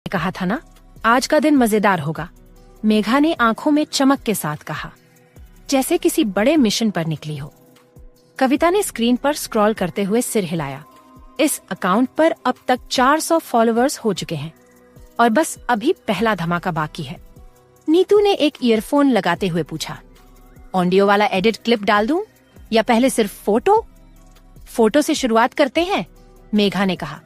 कहा था ना, आज का दिन मजेदार होगा। मेघा ने आंखों में चमक के साथ कहा, जैसे किसी बड़े मिशन पर निकली हो। कविता ने स्क्रीन पर स्क्रॉल करते हुए सिर हिलाया। इस अकाउंट पर अब तक 400 फॉलोअर्स हो चुके हैं और बस अभी पहला धमाका बाकी है। नीतू ने एक ईयरफोन लगाते हुए पूछा, ऑडियो वाला एडिट क्लिप डाल दूं या पहले सिर्फ फोटो? फोटो से शुरुआत करते हैं, मेघा ने कहा।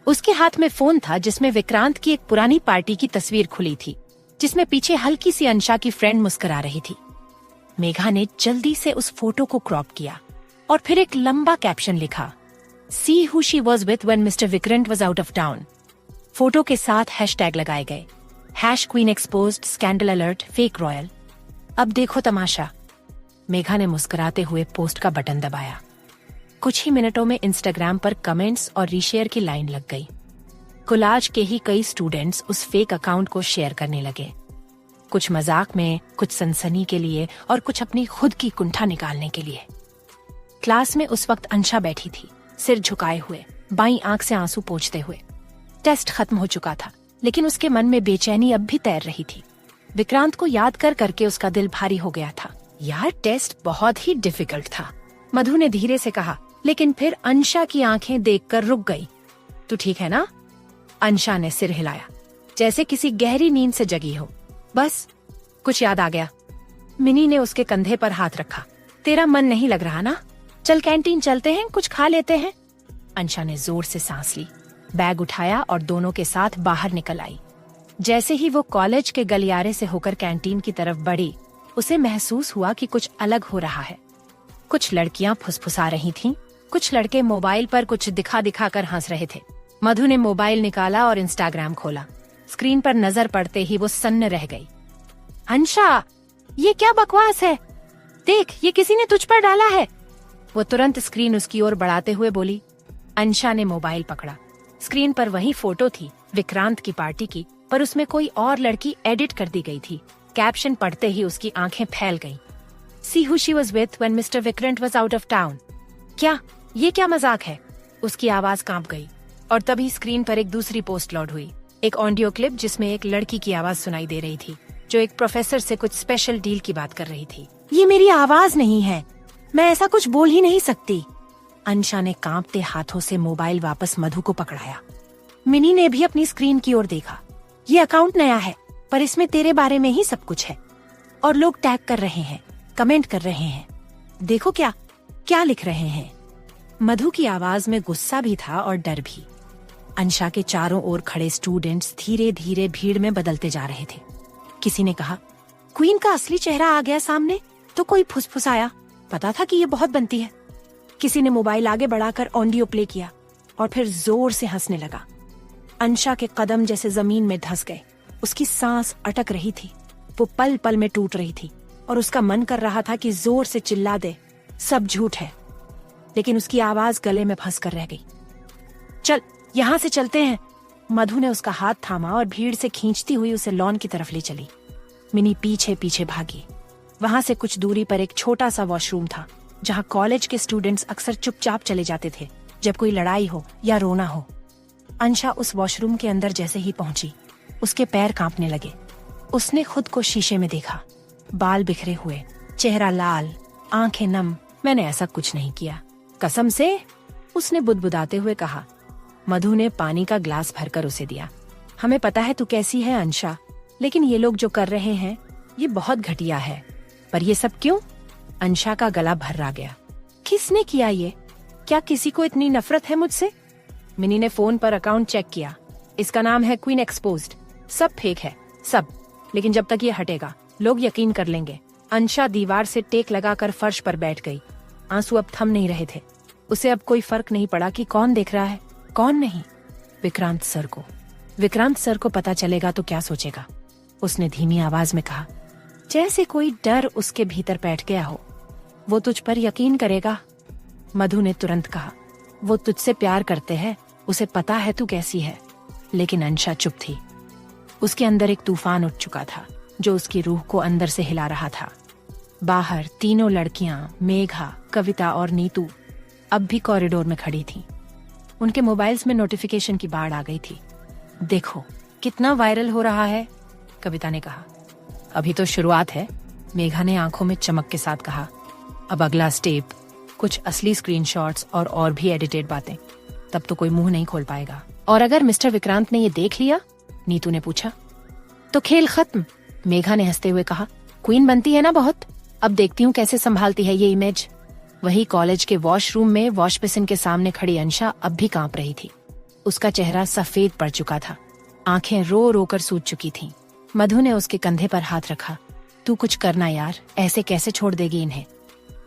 उसके हाथ में फोन था जिसमें विक्रांत की एक पुरानी पार्टी की तस्वीर खुली थी, जिसमें पीछे हल्की सी अंशा की फ्रेंड मुस्कुरा रही थी। मेघा ने जल्दी से उस फोटो को क्रॉप किया और फिर एक लंबा कैप्शन लिखा, see who she was with when mister Vikrant was out of town. Photo के साथ हैशटैग लगाए गए, #queen exposed, scandal alert, fake royal. अब देखो तमाशा। मेघा ने मुस्कुराते हुए पोस्ट का बटन दबाया। कुछ ही मिनटों में इंस्टाग्राम पर कमेंट्स और रीशेयर की लाइन लग गई। कोलाज के ही कई स्टूडेंट्स उस फेक अकाउंट को शेयर करने लगे, कुछ मजाक में, कुछ सनसनी के लिए और कुछ अपनी खुद की कुंठा निकालने के लिए। क्लास में उस वक्त अंशा बैठी थी, सिर झुकाए हुए, बाईं आंख से आंसू पोंछते हुए। टेस्ट खत्म हो चुका था, लेकिन उसके मन में बेचैनी अब भी तैर रही थी। विक्रांत को याद कर करके उसका दिल भारी हो गया था। यार, टेस्ट बहुत ही डिफिकल्ट था, मधु ने धीरे से कहा, लेकिन फिर अंशा की आंखें देखकर रुक गई। तू ठीक है ना? अंशा ने सिर हिलाया, जैसे किसी गहरी नींद से जगी हो। बस कुछ याद आ गया। मिनी ने उसके कंधे पर हाथ रखा। तेरा मन नहीं लग रहा ना? चल कैंटीन चलते हैं, कुछ खा लेते हैं। अंशा ने जोर से सांस ली, बैग उठाया और दोनों के साथ बाहर निकल आई। जैसे ही वो कॉलेज के गलियारे से होकर कैंटीन की तरफ बढ़ी, उसे महसूस हुआ कि कुछ अलग हो रहा है। कुछ लड़कियां फुसफुसा रही थीं, कुछ लड़के मोबाइल पर कुछ दिखा दिखा कर हंस रहे थे। मधु ने मोबाइल निकाला और इंस्टाग्राम खोला। स्क्रीन पर नजर पड़ते ही वो सन्न रह गई। अंशा, ये क्या बकवास है? देख, ये किसी ने तुझ पर डाला है। वो तुरंत स्क्रीन उसकी ओर बढ़ाते हुए बोली। अंशा ने मोबाइल पकड़ा। स्क्रीन पर वही फोटो थी, विक्रांत की पार्टी की, पर उसमें कोई और लड़की एडिट कर दी गई थी। कैप्शन पढ़ते ही उसकी आंखें फैल गईं। See who she was with when mister Vikrant was out of town. क्या ये क्या मजाक है? उसकी आवाज कांप गई और तभी स्क्रीन पर एक दूसरी पोस्ट लोड हुई, एक ऑडियो क्लिप जिसमें एक लड़की की आवाज सुनाई दे रही थी, जो एक प्रोफेसर से कुछ स्पेशल डील की बात कर रही थी। ये मेरी आवाज नहीं है, मैं ऐसा कुछ बोल ही नहीं सकती। अंशा ने कांपते हाथों से मोबाइल वापस मधु को पकड़ाया। मिनी ने भी अपनी स्क्रीन की ओर देखा। ये अकाउंट नया है, पर इसमें तेरे बारे में ही सब कुछ है और लोग टैग कर रहे हैं, कमेंट कर रहे हैं। देखो क्या क्या लिख रहे हैं। मधु की आवाज में गुस्सा भी था और डर भी। अंशा के चारों ओर खड़े स्टूडेंट्स धीरे धीरे भीड़ में बदलते जा रहे थे। किसी ने कहा, क्वीन का असली चेहरा आ गया सामने। तो कोई फुसफुसाया, पता था कि ये बहुत बनती है। किसी ने मोबाइल आगे बढ़ाकर ऑडियो प्ले किया और फिर जोर से हंसने लगा। अंशा के कदम जैसे जमीन में धंस गए। उसकी सांस अटक रही थी, वो पल पल में टूट रही थी और उसका मन कर रहा था कि जोर से चिल्ला दे, सब झूठ है, लेकिन उसकी आवाज गले में फंस कर रह गई। चल यहाँ से चलते हैं। मधु ने उसका हाथ थामा और भीड़ से खींचती हुई उसे लॉन की तरफ ले चली। मिनी पीछे पीछे भागी। वहां से कुछ दूरी पर एक छोटा सा वॉशरूम था, जहां कॉलेज के स्टूडेंट्स अक्सर चुपचाप चले जाते थे जब कोई लड़ाई हो या रोना हो। अंशा उस वॉशरूम के अंदर जैसे ही पहुंची, उसके पैर कांपने लगे। उसने खुद को शीशे में देखा, बाल बिखरे हुए, चेहरा लाल, आंखें नम। मैंने ऐसा कुछ नहीं किया, कसम से, उसने बुदबुदाते हुए कहा। मधु ने पानी का ग्लास भरकर उसे दिया। हमें पता है तू कैसी है अंशा, लेकिन ये लोग जो कर रहे हैं ये बहुत घटिया है। पर ये सब क्यों? अंशा का गला भर्रा गया। किसने किया ये? क्या किसी को इतनी नफरत है मुझसे? मिनी ने फोन पर अकाउंट चेक किया। इसका नाम है क्वीन एक्सपोज्ड। सब फेक है, सब। लेकिन जब तक ये हटेगा लोग यकीन कर लेंगे। अंशा दीवार से टेक लगाकर फर्श पर बैठ गई। आंसू अब थम नहीं रहे थे। उसे अब कोई फर्क नहीं पड़ा कि कौन देख रहा है, कौन नहीं। विक्रांत सर को पता चलेगा तो क्या सोचेगा? उसने धीमी आवाज में कहा, जैसे कोई डर उसके भीतर बैठ गया हो। वो तुझ पर यकीन करेगा? मधु ने तुरंत कहा, वो तुझसे प्यार करते हैं, उसे पता है तू कैसी है। लेकिन अंशा चुप थी। उसके अंदर एक तूफान उठ चुका था जो उसकी रूह को अंदर से हिला रहा था। बाहर तीनों लड़कियां, मेघा, कविता और नीतू, अब भी कॉरिडोर में खड़ी थीं। उनके मोबाइल्स में नोटिफिकेशन की बाढ़ आ गई थी। देखो कितना वायरल हो रहा है? कविता ने कहा। अभी तो शुरुआत है, मेघा ने आंखों में चमक के साथ कहा। अब अगला स्टेप, कुछ असली स्क्रीनशॉट्स और भी एडिटेड बातें। तब तो कोई मुंह नहीं खोल पाएगा। और अगर मिस्टर विक्रांत ने ये देख लिया? नीतू ने पूछा। तो खेल खत्म, मेघा ने हंसते हुए कहा। क्वीन बनती है ना बहुत, अब देखती हूँ कैसे संभालती है ये इमेज। वही कॉलेज के वॉशरूम में वॉश बेसिन के सामने खड़ी अंशा अब भी कांप रही थी। उसका चेहरा सफेद पड़ चुका था, आंखें रो रो कर सूज चुकी थीं। मधु ने उसके कंधे पर हाथ रखा। तू कुछ करना यार, ऐसे कैसे छोड़ देगी इन्हें?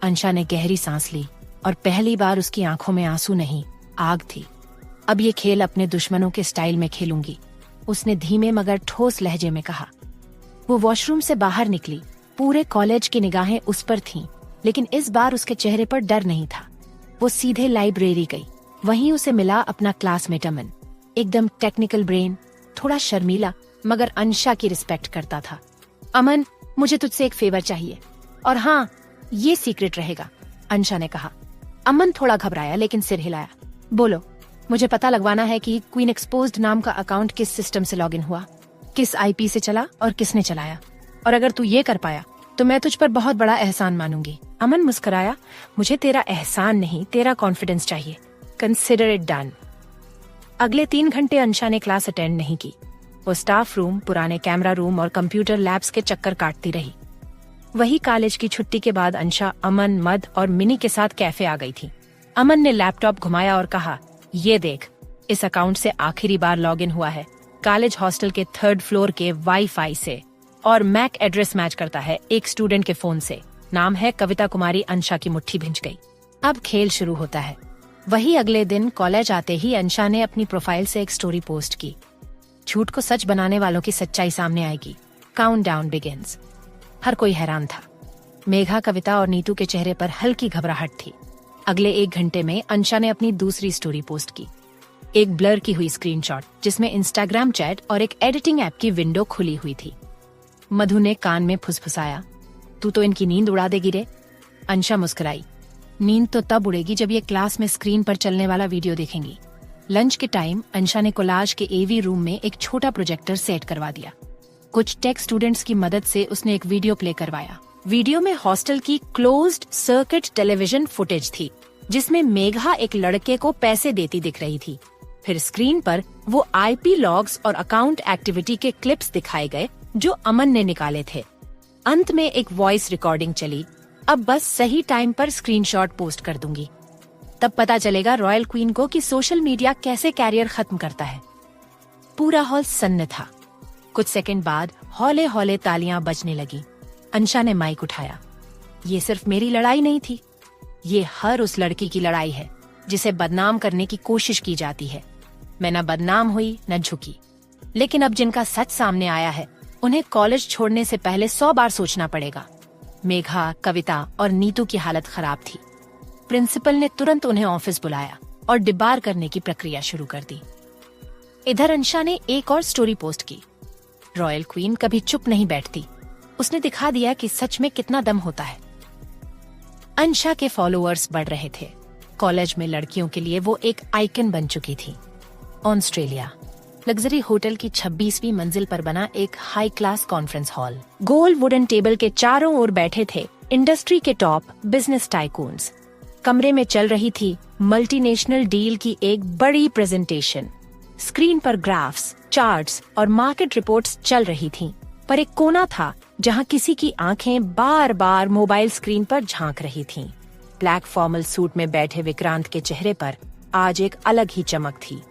अंशा ने गहरी सांस ली और पहली बार उसकी आंखों में आंसू नहीं, आग थी। अब ये खेल अपने दुश्मनों के स्टाइल में खेलूंगी, उसने धीमे मगर ठोस लहजे में कहा। वो वॉशरूम से बाहर निकली। पूरे कॉलेज की निगाहें उस पर थीं, लेकिन इस बार उसके चेहरे पर डर नहीं था। वो सीधे लाइब्रेरी गई। वहीं उसे मिला अपना क्लासमेट अमन, एकदम टेक्निकल ब्रेन, थोड़ा शर्मीला मगर अंशा की रिस्पेक्ट करता था। अमन, मुझे तुझसे एक फेवर चाहिए, और हाँ, ये सीक्रेट रहेगा, अंशा ने कहा। अमन थोड़ा घबराया लेकिन सिर हिलाया। बोलो, मुझे पता लगवाना है कि क्वीन एक्सपोज्ड नाम का अकाउंट किस सिस्टम से लॉगिन हुआ, किस आईपी से चला और किसने चलाया। और अगर तू ये कर पाया तो मैं तुझ पर बहुत बड़ा एहसान मानूंगी। अमन मुस्कुराया। मुझे तेरा एहसान नहीं, तेरा कॉन्फिडेंस चाहिए। Consider it done. अगले 3 घंटे अंशा ने क्लास अटेंड नहीं की। वो स्टाफ रूम, पुराने कैमरा रूम और कंप्यूटर लैब्स के चक्कर काटती रही। वही कॉलेज की छुट्टी के बाद अंशा अमन, मध और मिनी के साथ कैफे आ गई थी। अमन ने लैपटॉप घुमाया और कहा, ये देख, इस अकाउंट से आखिरी बार लॉगिन हुआ है कॉलेज हॉस्टल के 3rd फ्लोर के वाईफाई से, और मैक एड्रेस मैच करता है एक स्टूडेंट के फोन से। नाम है कविता कुमारी। अंशा की मुट्ठी भिंच गई। अब खेल शुरू होता है। वही अगले दिन कॉलेज आते ही अंशा ने अपनी प्रोफाइल से एक स्टोरी पोस्ट की। झूठ को सच बनाने वालों की सच्चाई सामने आएगी। Countdown begins. हर कोई हैरान था। मेघा, कविता और नीतू के चेहरे पर हल्की घबराहट थी। अगले 1 घंटे में अंशा ने अपनी दूसरी स्टोरी पोस्ट की। एक ब्लर की हुई स्क्रीनशॉट जिसमें इंस्टाग्राम चैट और एक एडिटिंग ऐप की विंडो खुली हुई थी। मधु ने कान में फुसफुसाया, तू तो इनकी नींद उड़ा देगी रे। अंशा मुस्कुराई। नींद तो तब उड़ेगी जब ये क्लास में स्क्रीन पर चलने वाला वीडियो देखेंगी। लंच के टाइम अंशा ने कोलाज के एवी रूम में एक छोटा प्रोजेक्टर सेट करवा दिया। कुछ टेक स्टूडेंट्स की मदद से उसने एक वीडियो प्ले करवाया। वीडियो में हॉस्टल की क्लोज्ड सर्किट टेलीविजन फुटेज थी, जिसमें मेघा एक लड़के को पैसे देती दिख रही थी। फिर स्क्रीन पर वो आईपी लॉग्स और अकाउंट एक्टिविटी के क्लिप्स दिखाए गए जो अमन ने निकाले थे। अंत में एक वॉइस रिकॉर्डिंग चली, अब बस सही टाइम पर स्क्रीनशॉट पोस्ट कर दूंगी, तब पता चलेगा रॉयल क्वीन को कि सोशल मीडिया कैसे कैरियर खत्म करता है। पूरा हॉल सन्न था। कुछ सेकंड बाद हौले हौले तालियां बजने लगी। अंशा ने माइक उठाया। ये सिर्फ मेरी लड़ाई नहीं थी, ये हर उस लड़की की लड़ाई है जिसे बदनाम करने की कोशिश की जाती है। मैं न बदनाम हुई न झुकी, लेकिन अब जिनका सच सामने आया है उन्हें कॉलेज छोड़ने से पहले 100 बार सोचना पड़ेगा। मेघा, कविता और नीतू की हालत खराब थी। प्रिंसिपल ने तुरंत उन्हें ऑफिस बुलाया और डिबार करने की प्रक्रिया शुरू कर दी। इधर अंशा ने एक और स्टोरी पोस्ट की। रॉयल क्वीन कभी चुप नहीं बैठती। उसने दिखा दिया कि सच में कितना दम होता है। अंशा के फॉलोअर्स बढ़ रहे थे। कॉलेज में लड़कियों के लिए वो एक आइकन बन चुकी थी। ऑस्ट्रेलिया लग्जरी होटल की 26वीं मंजिल पर बना एक हाई क्लास कॉन्फ्रेंस हॉल। गोल वुडन टेबल के चारों ओर बैठे थे इंडस्ट्री के टॉप बिजनेस टाइकून्स। कमरे में चल रही थी मल्टीनेशनल डील की एक बड़ी प्रेजेंटेशन। स्क्रीन पर ग्राफ्स, चार्ट्स और मार्केट रिपोर्ट्स चल रही थीं, पर एक कोना था जहां किसी की आंखें बार बार मोबाइल स्क्रीन पर झांक रही थीं। ब्लैक फॉर्मल सूट में बैठे विक्रांत के चेहरे पर आज एक अलग ही चमक थी।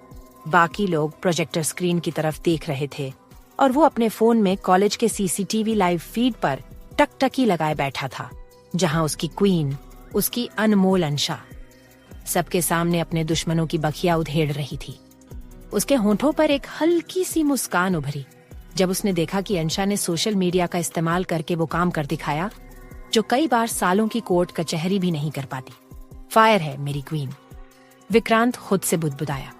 बाकी लोग प्रोजेक्टर स्क्रीन की तरफ देख रहे थे और वो अपने फोन में कॉलेज के सीसीटीवी लाइव फीड पर टकटकी लगाए बैठा था, जहां उसकी क्वीन, उसकी अनमोल अंशा सबके सामने अपने दुश्मनों की बखिया उधेड़ रही थी। उसके होंठों पर एक हल्की सी मुस्कान उभरी जब उसने देखा कि अंशा ने सोशल मीडिया का इस्तेमाल करके वो काम कर दिखाया जो कई बार सालों की कोर्ट कचहरी भी नहीं कर पाती। फायर है मेरी क्वीन, विक्रांत खुद से बुदबुदाया।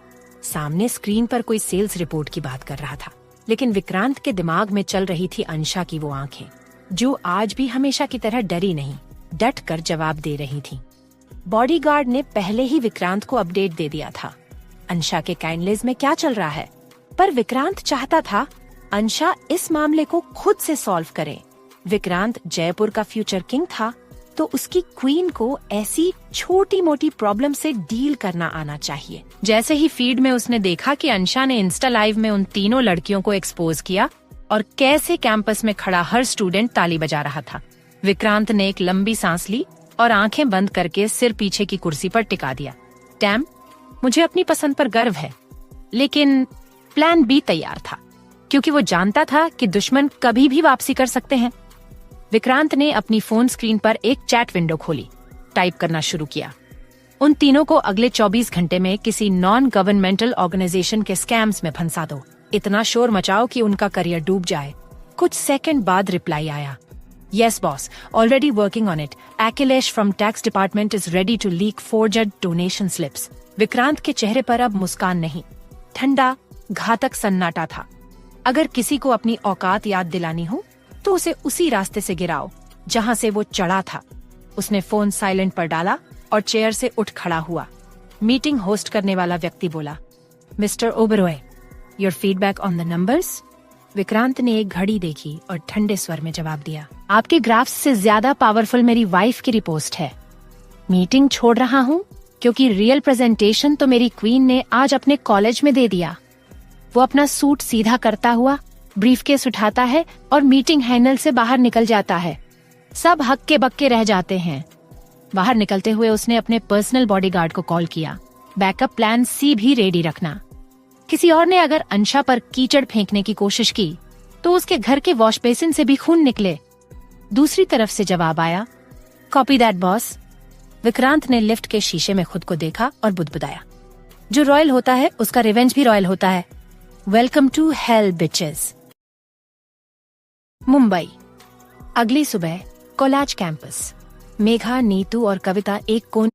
सामने स्क्रीन पर कोई सेल्स रिपोर्ट की बात कर रहा था, लेकिन विक्रांत के दिमाग में चल रही थी अंशा की वो आंखें, जो आज भी हमेशा की तरह डरी नहीं, डट कर जवाब दे रही थीं। बॉडीगार्ड ने पहले ही विक्रांत को अपडेट दे दिया था। अंशा के काइंडलेस में क्या चल रहा है? पर विक्रांत चाहता था अंशा इस मामले को खुद से सॉल्व करे। विक्रांत जयपुर का फ्यूचर किंग था, तो उसकी क्वीन को ऐसी छोटी मोटी प्रॉब्लम से डील करना आना चाहिए। जैसे ही फीड में उसने देखा कि अंशा ने इंस्टा लाइव में उन तीनों लड़कियों को एक्सपोज किया और कैसे कैंपस में खड़ा हर स्टूडेंट ताली बजा रहा था, विक्रांत ने एक लंबी सांस ली और आंखें बंद करके सिर पीछे की कुर्सी पर टिका दिया। डैम, मुझे अपनी पसंद पर गर्व है, लेकिन प्लान बी तैयार था, क्योंकि वो जानता था कि दुश्मन कभी भी वापसी कर सकते हैं। विक्रांत ने अपनी फोन स्क्रीन पर एक चैट विंडो खोली, टाइप करना शुरू किया। उन तीनों को अगले 24 घंटे में किसी नॉन गवर्नमेंटल ऑर्गेनाइजेशन के स्कैम्स में फंसा दो। इतना शोर मचाओ कि उनका करियर डूब जाए। कुछ सेकंड बाद रिप्लाई आया, Yes boss, already working on it. Akhilesh from tax department is ready to leak forged donation slips. Vikrant के चेहरे पर अब मुस्कान नहीं, ठंडा घातक सन्नाटा था। अगर किसी को अपनी औकात याद दिलानी हो तो उसे उसी रास्ते से गिराओ जहां से वो चढ़ा था। उसने फोन साइलेंट पर डाला और चेयर से उठ खड़ा हुआ। मीटिंग होस्ट करने वाला व्यक्ति बोला, mister Oberoi, your feedback on the numbers? Vikrant ने एक घड़ी देखी और ठंडे स्वर में जवाब दिया, आपके ग्राफ्स से ज्यादा पावरफुल मेरी वाइफ की रिपोस्ट है। मीटिंग छोड़ रहा हूँ क्योंकि रियल प्रेजेंटेशन तो मेरी क्वीन ने आज अपने कॉलेज में दे दिया। वो अपना सूट सीधा करता हुआ ब्रीफकेस उठाता है और मीटिंग हैंडल से बाहर निकल जाता है। सब हक्के बक्के रह जाते हैं। बाहर निकलते हुए उसने अपने पर्सनल बॉडीगार्ड को कॉल किया, बैकअप प्लान सी भी रेडी रखना। किसी और ने अगर अंशा पर कीचड़ फेंकने की कोशिश की तो उसके घर के वॉश बेसिन से भी खून निकले। दूसरी तरफ से जवाब आया, कॉपी दैट बॉस। विक्रांत ने लिफ्ट के शीशे में खुद को देखा और बुदबुदाया, जो रॉयल होता है उसका रिवेंज भी रॉयल होता है। Welcome to hell bitches. Mumbai. अगली सुबह कोलाज कैंपस। मेघा, नीतू और कविता एक कोने।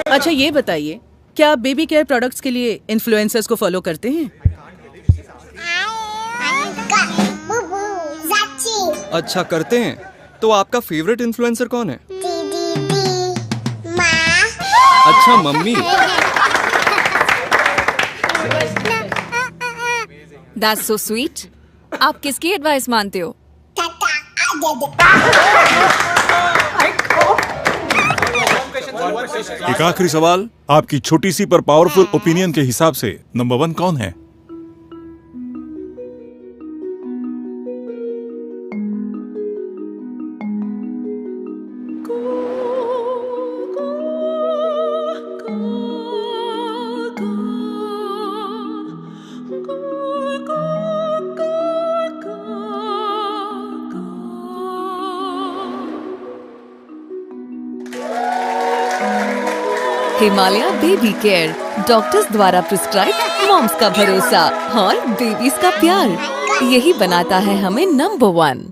अच्छा ये बताइए, क्या आप बेबी केयर प्रोडक्ट्स के लिए इन्फ्लुएंसर्स को फॉलो करते हैं? अच्छा करते हैं, तो आपका फेवरेट इन्फ्लुएंसर कौन है? माँ। अच्छा मम्मी। That's so sweet. आप किसकी एडवाइस मानते हो? एक आखिरी सवाल, आपकी छोटी सी पर पावरफुल ओपिनियन के हिसाब से नंबर 1 कौन है? हिमालय बेबी केयर, डॉक्टर्स द्वारा प्रिस्क्राइब, मॉम्स का भरोसा और बेबीज का प्यार, यही बनाता है हमें नंबर 1।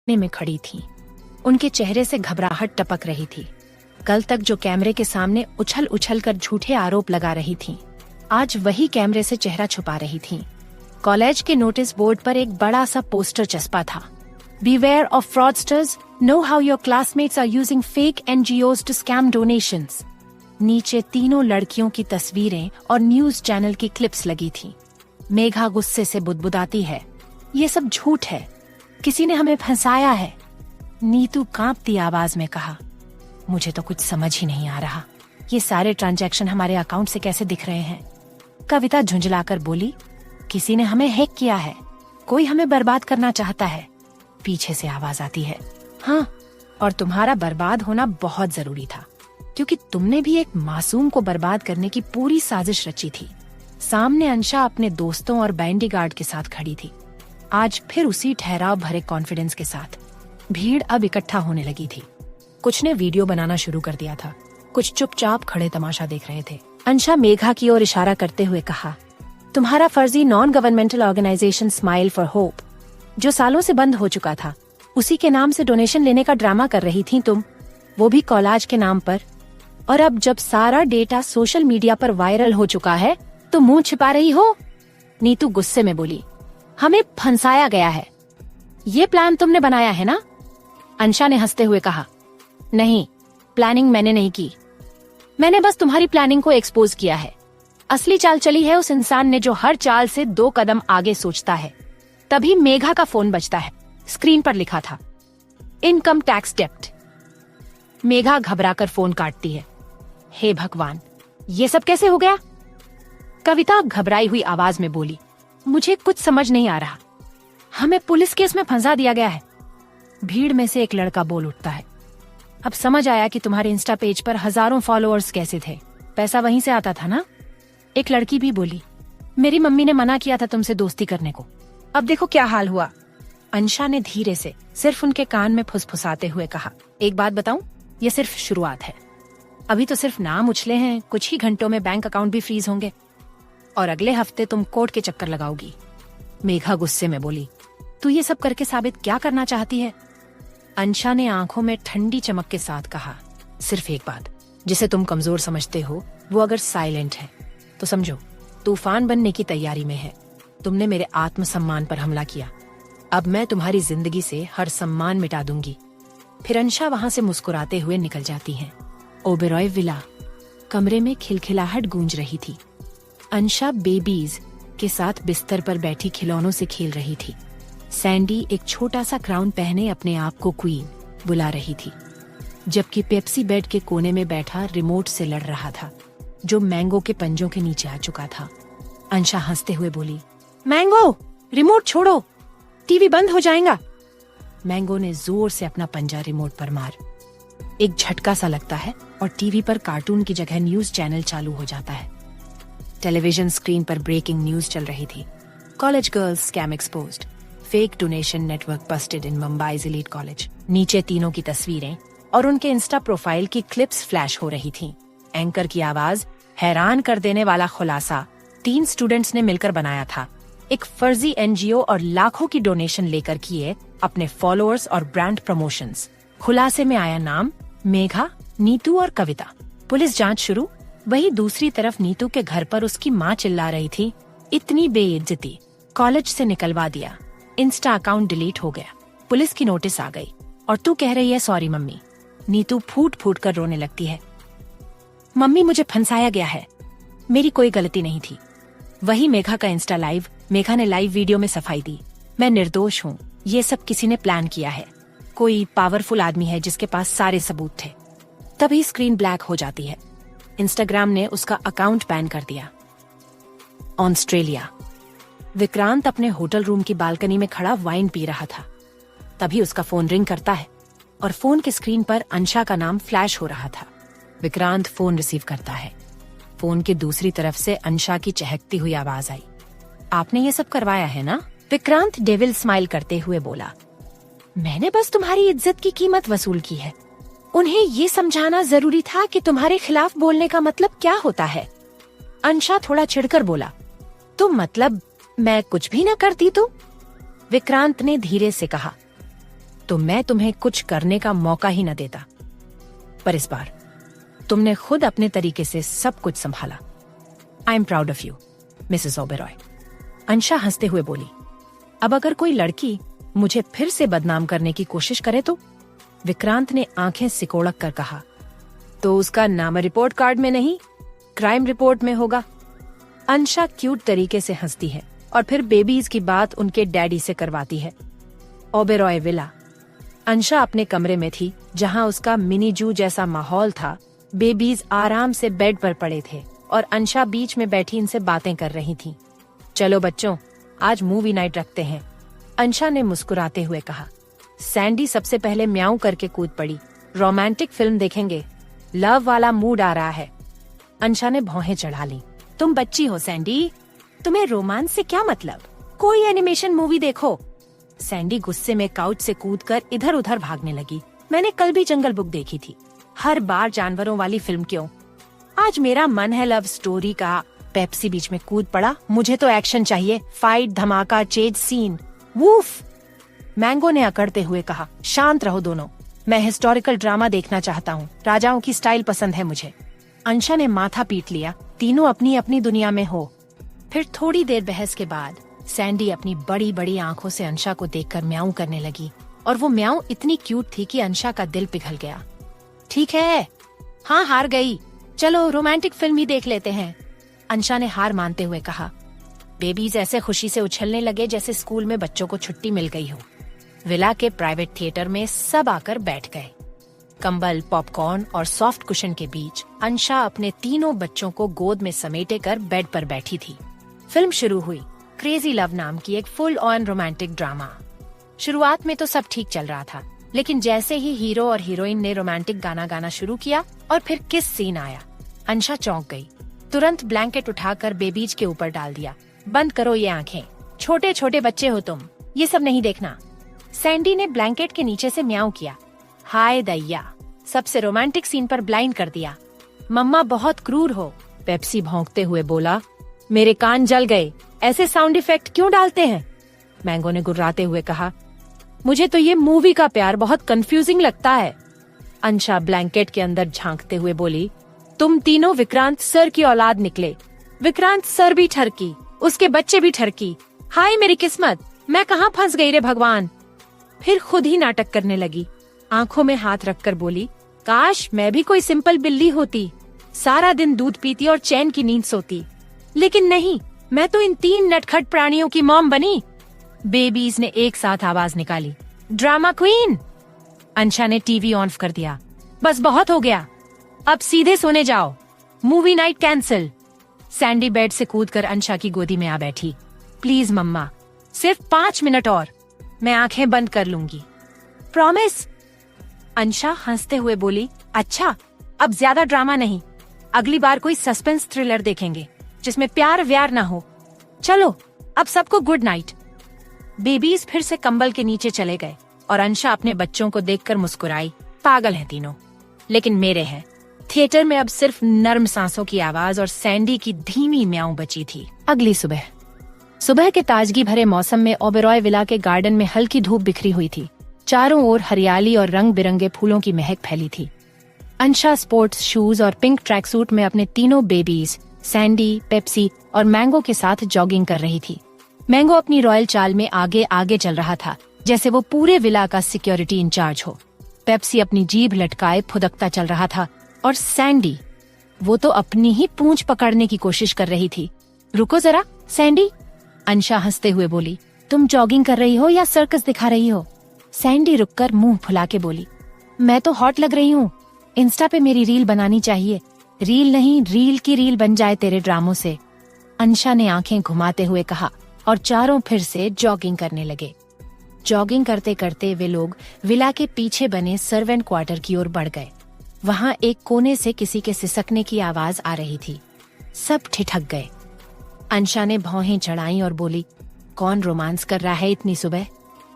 में खड़ी थी, उनके चेहरे से घबराहट टपक रही थी। कल तक जो कैमरे के सामने उछल उछल कर झूठे आरोप लगा रही थीं, आज वही कैमरे से चेहरा छुपा रही थीं। कॉलेज के नोटिस बोर्ड पर एक बड़ा सा पोस्टर चस्पा था, Beware of fraudsters. Know how your classmates are using fake NGOs to scam donations. नीचे तीनों लड़कियों की तस्वीरें और न्यूज चैनल की क्लिप्स लगी थी। मेघा गुस्से से बुदबुदाती है, ये सब झूठ है, किसी ने हमें फंसाया है। नीतू कांपती आवाज में कहा, मुझे तो कुछ समझ ही नहीं आ रहा, ये सारे ट्रांजैक्शन हमारे अकाउंट से कैसे दिख रहे हैं। कविता झुंझलाकर बोली, किसी ने हमें हैक किया है, कोई हमें बर्बाद करना चाहता है। पीछे से आवाज आती है, हाँ, और तुम्हारा बर्बाद होना बहुत जरूरी था, क्योंकि तुमने भी एक मासूम को बर्बाद करने की पूरी साजिश रची थी। सामने अंशा अपने दोस्तों और बॉडीगार्ड के साथ खड़ी थी, आज फिर उसी ठहराव भरे कॉन्फिडेंस के साथ। भीड़ अब इकट्ठा होने लगी थी। कुछ ने वीडियो बनाना शुरू कर दिया था, कुछ चुपचाप खड़े तमाशा देख रहे थे। अंशा मेघा की ओर इशारा करते हुए कहा, तुम्हारा फर्जी non governmental organisation smile for hope, जो सालों से बंद हो चुका था, उसी के नाम से डोनेशन लेने का ड्रामा कर रही थी तुम, वो भी कॉलेज के नाम पर। और अब जब सारा डेटा सोशल मीडिया पर वायरल हो चुका है तो मुंह छिपा रही हो। नीतू गुस्से में बोली, हमें फंसाया गया है, ये प्लान तुमने बनाया है ना? अंशा ने हंसते हुए कहा, नहीं, प्लानिंग मैंने नहीं की, मैंने बस तुम्हारी प्लानिंग को एक्सपोज किया है। असली चाल चली है उस इंसान ने जो हर चाल से 2 कदम आगे सोचता है। तभी मेघा का फोन बजता है। स्क्रीन पर लिखा था इनकम टैक्स डेप्ट। मेघा घबराकर फोन काटती है। हे भगवान, ये सब कैसे हो गया? कविता घबराई हुई आवाज में बोली, मुझे कुछ समझ नहीं आ रहा। हमें पुलिस केस में फंसा दिया गया है। भीड़ में से एक लड़का बोल उठता है, अब समझ आया कि तुम्हारे इंस्टा पेज पर हजारों फॉलोअर्स कैसे थे। पैसा वहीं से आता था ना? एक लड़की भी बोली, मेरी मम्मी ने मना किया था तुमसे दोस्ती करने को, अब देखो क्या हाल हुआ। अंशा ने धीरे से सिर्फ उनके कान में फुसफुसाते हुए कहा, एक बात बताऊं, ये सिर्फ शुरुआत है। अभी तो सिर्फ नाम उछले हैं, कुछ ही घंटों में बैंक अकाउंट भी फ्रीज होंगे और अगले हफ्ते तुम कोर्ट के चक्कर लगाओगी। मेघा गुस्से में बोली, तू ये सब करके साबित क्या करना चाहती है? अंशा ने आंखों में ठंडी चमक के साथ कहा, सिर्फ एक बात, जिसे तुम कमजोर समझते हो वो अगर साइलेंट है तो समझो तूफान बनने की तैयारी में है। तुमने मेरे आत्मसम्मान पर हमला किया, अब मैं तुम्हारी जिंदगी से हर सम्मान मिटा दूंगी। फिर अंशा वहां से मुस्कुराते हुए निकल जाती हैं। ओबेरॉय विला। कमरे में खिलखिलाहट गूंज रही थी। अंशा बेबीज के साथ बिस्तर पर बैठी खिलौनों से खेल रही थी। सैंडी एक छोटा सा क्राउन पहने अपने आप को क्वीन बुला रही थी, जबकि पेप्सी बेड के कोने में बैठा रिमोट से लड़ रहा था, जो मैंगो के पंजों के नीचे आ चुका था। अंशा हंसते हुए बोली, मैंगो, रिमोट छोड़ो, टीवी बंद हो जाएगा। मैंगो ने जोर से अपना पंजा रिमोट पर मार। एक झटका सा लगता है और टीवी पर कार्टून की जगह न्यूज चैनल चालू हो जाता है। टेलीविजन स्क्रीन पर ब्रेकिंग न्यूज चल रही थी। College girls scam exposed, fake donation network busted in Mumbai's elite college. नीचे तीनों की तस्वीरें और उनके इंस्टा प्रोफाइल की क्लिप्स फ्लैश हो रही थीं। एंकर की आवाज हैरान कर देने वाला खुलासा 3 स्टूडेंट्स ने मिलकर बनाया था। एक फर्जी एनजीओ और लाखों की डोनेशन लेकर किए अपने फॉलोअर्स और ब्रांड प्रमोशंस। खुलासे में आया नाम मेघा, नीतू और कविता। पुलिस जांच शुरू। वहीं दूसरी तरफ नीतू के घर पर उसकी माँ चिल्ला रही थी, इतनी बेइज्जती, कॉलेज से निकलवा दिया, इंस्टा अकाउंट डिलीट हो गया, पुलिस की नोटिस आ गई और तू कह रही है सॉरी मम्मी। नीतू फूट फूट कर रोने लगती है। मम्मी, मुझे फंसाया गया है, मेरी कोई गलती नहीं थी। वही मेघा का इंस्टा लाइव। मेघा ने लाइव वीडियो में सफाई दी, मैं निर्दोष हूँ, ये सब किसी ने प्लान किया है। कोई पावरफुल आदमी है जिसके पास सारे सबूत थे। तभी स्क्रीन ब्लैक हो जाती है। इंस्टाग्राम ने उसका अकाउंट बैन कर दिया। ऑस्ट्रेलिया। विक्रांत अपने होटल रूम की बालकनी में खड़ा वाइन पी रहा था। तभी उसका फोन रिंग करता है और फोन के स्क्रीन पर अंशा का नाम फ्लैश हो रहा था। विक्रांत फोन रिसीव करता है। फोन की दूसरी तरफ से अंशा की चहकती हुई आवाज आई, आपने ये सब करवाया है ना? विक्रांत डेविल स्माइल करते हुए बोला, मैंने बस तुम्हारी इज्जत की कीमत वसूल की है। उन्हें ये समझाना जरूरी था कि तुम्हारे खिलाफ बोलने का मतलब क्या होता है। अंशा थोड़ा चिढ़कर बोला, तो मतलब मैं कुछ भी न करती तो? विक्रांत ने धीरे से कहा, तो मैं तुम्हें कुछ करने का मौका ही न देता। पर इस बार तुमने खुद अपने तरीके से सब कुछ संभाला। I am proud of you, Mrs Oberoi. Ansha हंसते हुए बोली, अब अगर कोई लड़की मुझे फिर से बदनाम करने की कोशिश करे तो? विक्रांत ने आंखें सिकोड़क कर कहा, तो उसका नाम रिपोर्ट कार्ड में नहीं, क्राइम रिपोर्ट में होगा। अंशा क्यूट तरीके से हंसती है और फिर बेबीज की बात उनके डैडी से करवाती है। ओबेरॉय विला। अंशा अपने कमरे में थी, जहां उसका मिनी जू जैसा माहौल था। बेबीज आराम से बेड पर पड़े थे और अंशा बीच में बैठी इनसे बातें कर रही थी। चलो बच्चों, आज मूवी नाइट रखते हैं, अंशा ने मुस्कुराते हुए कहा। सैंडी सबसे पहले म्याऊं करके कूद पड़ी। रोमांटिक फिल्म देखेंगे, लव वाला मूड आ रहा है। अंशा ने भौहें चढ़ा ली। तुम बच्ची हो सैंडी, तुम्हें रोमांस से क्या मतलब? कोई एनिमेशन मूवी देखो। सैंडी गुस्से में काउच से कूदकर इधर उधर भागने लगी। मैंने कल भी जंगल बुक देखी थी, हर बार जानवरों वाली फिल्म क्यों? आज मेरा मन है लव स्टोरी का। पेप्सी बीच में कूद पड़ा, मुझे तो एक्शन चाहिए, फाइट, धमाका, चेज सीन। वूफ! मैंगो ने अकड़ते हुए कहा, शांत रहो दोनों, मैं हिस्टोरिकल ड्रामा देखना चाहता हूँ, राजाओं की स्टाइल पसंद है मुझे। अंशा ने माथा पीट लिया, तीनों अपनी अपनी दुनिया में हो। फिर थोड़ी देर बहस के बाद सैंडी अपनी बड़ी बड़ी आंखों से अंशा को देखकर म्याऊं करने लगी और वो म्याऊं इतनी क्यूट थी कि अंशा का दिल पिघल गया। ठीक है, हाँ हार गई, चलो रोमांटिक फिल्म ही देख लेते हैं, अंशा ने हार मानते हुए कहा। बेबीज ऐसे खुशी से उछलने लगे जैसे स्कूल में बच्चों को छुट्टी मिल गई हो। विला के प्राइवेट थिएटर में सब आकर बैठ गए। कंबल, पॉपकॉर्न और सॉफ्ट कुशन के बीच अंशा अपने तीनों बच्चों को गोद में समेटे कर बेड पर बैठी थी। फिल्म शुरू हुई। क्रेजी लव नाम की एक फुल ऑन रोमांटिक ड्रामा। शुरुआत में तो सब ठीक चल रहा था, लेकिन जैसे ही हीरो और हीरोइन ने रोमांटिक गाना गाना शुरू किया और फिर किस सीन आया, अंशा चौंक गई। तुरंत ब्लैंकेट उठाकर बेबीज के ऊपर डाल दिया। बंद करो ये आंखें, छोटे छोटे बच्चे हो तुम, ये सब नहीं देखना। सैंडी ने ब्लैंकेट के नीचे से म्याऊं किया। हाय दैया, सबसे रोमांटिक सीन पर ब्लाइंड कर दिया। मम्मा बहुत क्रूर हो, पेप्सी भौंकते हुए बोला। मेरे कान जल गए, ऐसे साउंड इफेक्ट क्यों डालते हैं? मैंगो ने गुर्राते हुए कहा। मुझे तो ये मूवी का प्यार बहुत कंफ्यूजिंग लगता है। अंशा ब्लैंकेट के अंदर झांकते हुए बोली। तुम तीनों विक्रांत सर की औलाद निकले। विक्रांत सर भी ठरकी, उसके बच्चे भी ठरकी। हाय मेरी किस्मत, मैं कहाँ फंस गई रे भगवान। फिर खुद ही नाटक करने लगी। आंखों में हाथ रखकर बोली, काश मैं भी कोई सिंपल बिल्ली होती, सारा दिन दूध पीती और चैन की नींद सोती। लेकिन नहीं, मैं तो इन 3 नटखट प्राणियों की मॉम बनी। बेबीज ने एक साथ आवाज निकाली। Drama queen. अंशा ने टीवी ऑन कर दिया। बस बहुत हो गया, अब सीधे सोने जाओ, movie night cancel. Sandy bed से कूदकर अंशा की गोदी में आ बैठी। प्लीज मम्मा, सिर्फ 5 मिनट और, मैं आंखें बंद कर लूंगी। प्रॉमिस। अंशा हंसते हुए बोली। अच्छा, अब ज्यादा ड्रामा नहीं, अगली बार कोई सस्पेंस थ्रिलर देखेंगे जिसमें प्यार व्यार ना हो। चलो अब सबको गुड नाइट। बेबीज फिर से कंबल के नीचे चले गए और अंशा अपने बच्चों को देखकर मुस्कुराई। पागल हैं तीनों, लेकिन मेरे हैं। थिएटर में अब सिर्फ नर्म सांसों की आवाज और सैंडी की धीमी म्याऊं बची थी। अगली सुबह के ताजगी भरे मौसम में ओबेरॉय विला के गार्डन में हल्की धूप बिखरी हुई थी। चारों ओर हरियाली और रंग बिरंगे फूलों की महक फैली थी। अंशा स्पोर्ट्स शूज और पिंक ट्रैक सूट में अपने तीनों बेबीज सैंडी, पेप्सी और मैंगो के साथ जॉगिंग कर रही थी। मैंगो अपनी रॉयल चाल में आगे आगे चल रहा था, जैसे वो पूरे विला का सिक्योरिटी इंचार्ज हो। पेप्सी अपनी जीभ लटकाए फुदकता चल रहा था और सैंडी, वो तो अपनी ही पूंछ पकड़ने की कोशिश कर रही थी। रुको जरा सैंडी, अंशा हंसते हुए बोली। तुम जॉगिंग कर रही हो या सर्कस दिखा रही हो? सैंडी रुककर मुंह फुला के बोली। मैं तो हॉट लग रही हूँ, इंस्टा पे मेरी रील बनानी चाहिए। रील नहीं, रील की रील बन जाए तेरे ड्रामों से, अंशा ने आंखें घुमाते हुए कहा और चारों फिर से जॉगिंग करने लगे। जॉगिंग करते करते वे लोग विला के पीछे बने सर्वेंट क्वार्टर की ओर बढ़ गए। वहाँ एक कोने से किसी के सिसकने की आवाज आ रही थी। सब ठिठक गए। अंशा ने भौहें चढ़ाई और बोली, कौन रोमांस कर रहा है इतनी सुबह?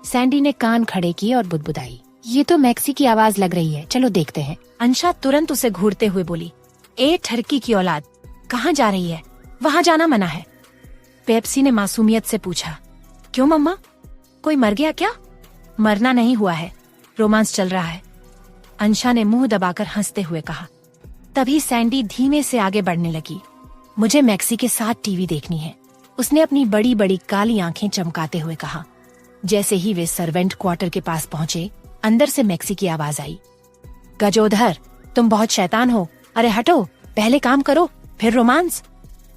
सैंडी ने कान खड़े किए और बुदबुदाई, ये तो मैक्सी की आवाज लग रही है, चलो देखते हैं। अंशा तुरंत उसे घूरते हुए बोली, ए ठरकी की औलाद, कहाँ जा रही है? वहाँ जाना मना है। पेप्सी ने मासूमियत से पूछा। क्यों मम्मा, कोई मर गया क्या? मरना नहीं हुआ है, रोमांस चल रहा है, अंशा ने मुंह दबाकर हंसते हुए कहा। तभी सैंडी धीमे से आगे बढ़ने लगी। मुझे मैक्सी के साथ टीवी देखनी है, उसने अपनी बड़ी बड़ी काली आंखें चमकाते हुए कहा। जैसे ही वे सर्वेंट क्वार्टर के पास पहुंचे, अंदर से मैक्सी की आवाज आई। गजोधर, तुम बहुत शैतान हो, अरे हटो, पहले काम करो फिर रोमांस।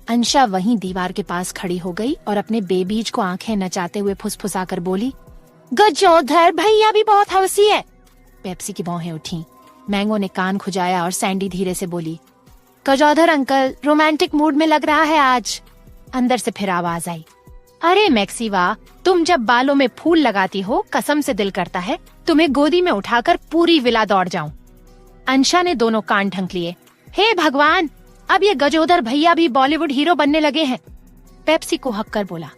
अंशा वहीं दीवार के पास खड़ी हो गई और अपने बेबीज को आंखें नचाते हुए फुसफुसाकर बोली, गजोधर भैया भी बहुत हवसी है। पेप्सी की भौहें उठी। मैंगो ने कान खुजाया और सैंडी धीरे से बोली, गजोधर अंकल रोमांटिक मूड में लग रहा है आज। अंदर से फिर आवाज आई, अरे मैक्सी वाह, तुम जब बालों में फूल लगाती हो कसम से दिल करता है तुम्हें गोदी में उठाकर पूरी विला दौड़ जाऊं। अंशा ने दोनों कान ढंक लिए। हे भगवान, अब ये गजोधर भैया भी बॉलीवुड हीरो बनने लगे हैं। पेप्सी को हक कर बोला,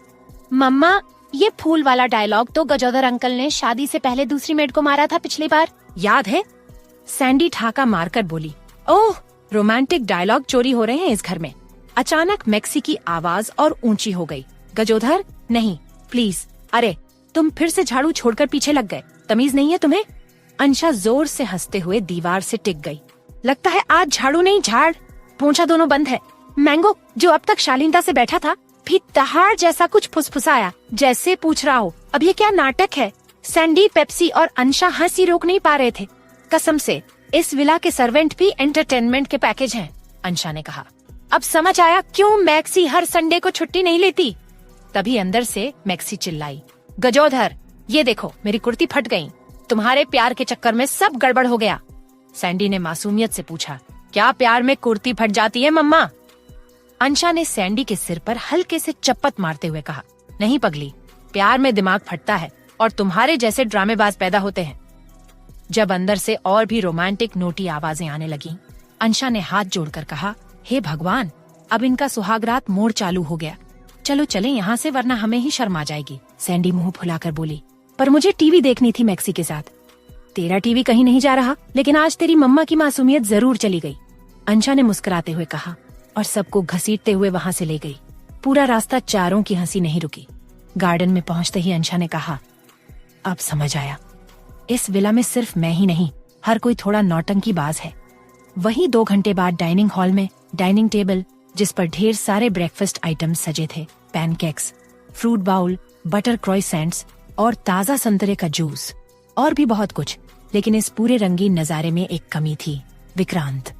मम्मा ये फूल वाला डायलॉग तो गजोधर अंकल ने शादी से पहले दूसरी मेड को मारा था पिछली बार, याद है? सैंडी ठाका मारकर बोली। ओह, रोमांटिक डायलॉग चोरी हो रहे हैं इस घर में। अचानक मैक्सी की आवाज और ऊंची हो गई। गजोधर नहीं, प्लीज, अरे तुम फिर से झाड़ू छोड़कर पीछे लग गए, तमीज नहीं है तुम्हें? अंशा जोर से हंसते हुए दीवार से टिक गई। लगता है आज झाड़ू नहीं झाड़, पोंछा दोनों बंद है। मैंगो, जो अब तक शालीनता से बैठा था, भी तहाड़ जैसा कुछ फुसफुसाया, जैसे पूछ रहा हो अब ये क्या नाटक है। सैंडी, पेप्सी और अंशा हंसी रोक नहीं पा रहे थे। कसम से इस विला के सर्वेंट भी एंटरटेनमेंट के पैकेज हैं। अंशा ने कहा। अब समझ आया क्यों मैक्सी हर संडे को छुट्टी नहीं लेती। तभी अंदर से मैक्सी चिल्लाई, गजोधर, ये देखो मेरी कुर्ती फट गई। तुम्हारे प्यार के चक्कर में सब गड़बड़ हो गया। सैंडी ने मासूमियत से पूछा, क्या प्यार में कुर्ती फट जाती है मम्मा? अंशा ने सैंडी के सिर पर हल्के से चप्पत मारते हुए कहा, नहीं पगली, प्यार में दिमाग फटता है और तुम्हारे जैसे ड्रामेबाज पैदा होते हैं। जब अंदर से और भी रोमांटिक नोटी आवाजें आने लगी, अंशा ने हाथ जोड़कर कहा, हे भगवान, अब इनका सुहागरात मोड़ चालू हो गया। चलो चले यहाँ से, वरना हमें ही शर्म आ जाएगी। सैंडी मुंह फुलाकर बोली, पर मुझे टीवी देखनी थी मैक्सी के साथ। तेरा टीवी कहीं नहीं जा रहा, लेकिन आज तेरी मम्मा की मासूमियत जरूर चली गई। अंशा ने मुस्कुराते हुए कहा और सबको घसीटते हुए वहाँ से ले गई। पूरा रास्ता चारों की हंसी नहीं रुकी। गार्डन में पहुँचते ही अंशा ने कहा, अब समझ आया, इस विला में सिर्फ मैं ही नहीं, हर कोई थोड़ा नौटंकीबाज है। वहीं 2 घंटे बाद डाइनिंग हॉल में डाइनिंग टेबल, जिस पर ढेर सारे ब्रेकफास्ट आइटम्स सजे थे, पैनकेक्स, फ्रूट बाउल, बटर क्रोइसेंट्स और ताजा संतरे का जूस और भी बहुत कुछ। लेकिन इस पूरे रंगीन नजारे में एक कमी थी, विक्रांत।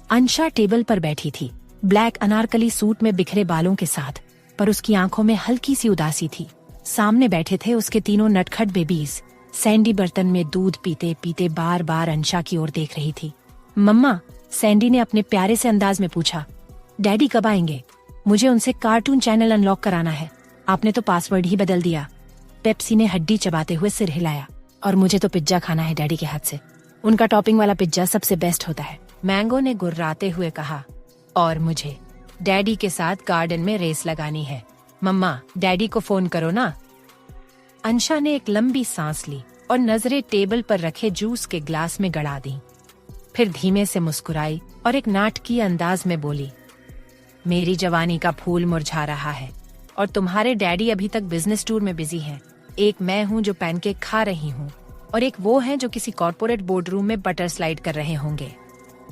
अंशा टेबल पर बैठी थी, ब्लैक अनारकली सूट में बिखरे बालों के साथ, पर उसकी आंखों में हल्की सी उदासी थी। सामने बैठे थे उसके तीनों नटखट बेबीज। सैंडी बर्तन में दूध पीते पीते बार बार अंशा की ओर देख रही थी। मम्मा, सैंडी ने अपने प्यारे से अंदाज में पूछा, डैडी कब आएंगे? मुझे उनसे कार्टून चैनल अनलॉक कराना है। आपने तो पासवर्ड ही बदल दिया। पेप्सी ने हड्डी चबाते हुए सिर हिलाया। और मुझे तो पिज्जा खाना है डैडी के हाथ से। उनका टॉपिंग वाला पिज्जा सबसे बेस्ट होता है। मैंगो ने गुर्राते हुए कहा, और मुझे डैडी के साथ गार्डन में रेस लगानी है। मम्मा, डैडी को फोन करो ना। अंशा ने एक लंबी सांस ली और नजरें टेबल पर रखे जूस के ग्लास में गड़ा दी। फिर धीमे से मुस्कुराई और एक नाटकीय अंदाज में बोली, मेरी जवानी का फूल मुरझा रहा है और तुम्हारे डैडी अभी तक बिजनेस टूर में बिजी हैं। एक मैं हूँ जो पैनकेक खा रही हूँ और एक वो हैं जो किसी कॉर्पोरेट बोर्ड रूम में बटर स्लाइड कर रहे होंगे।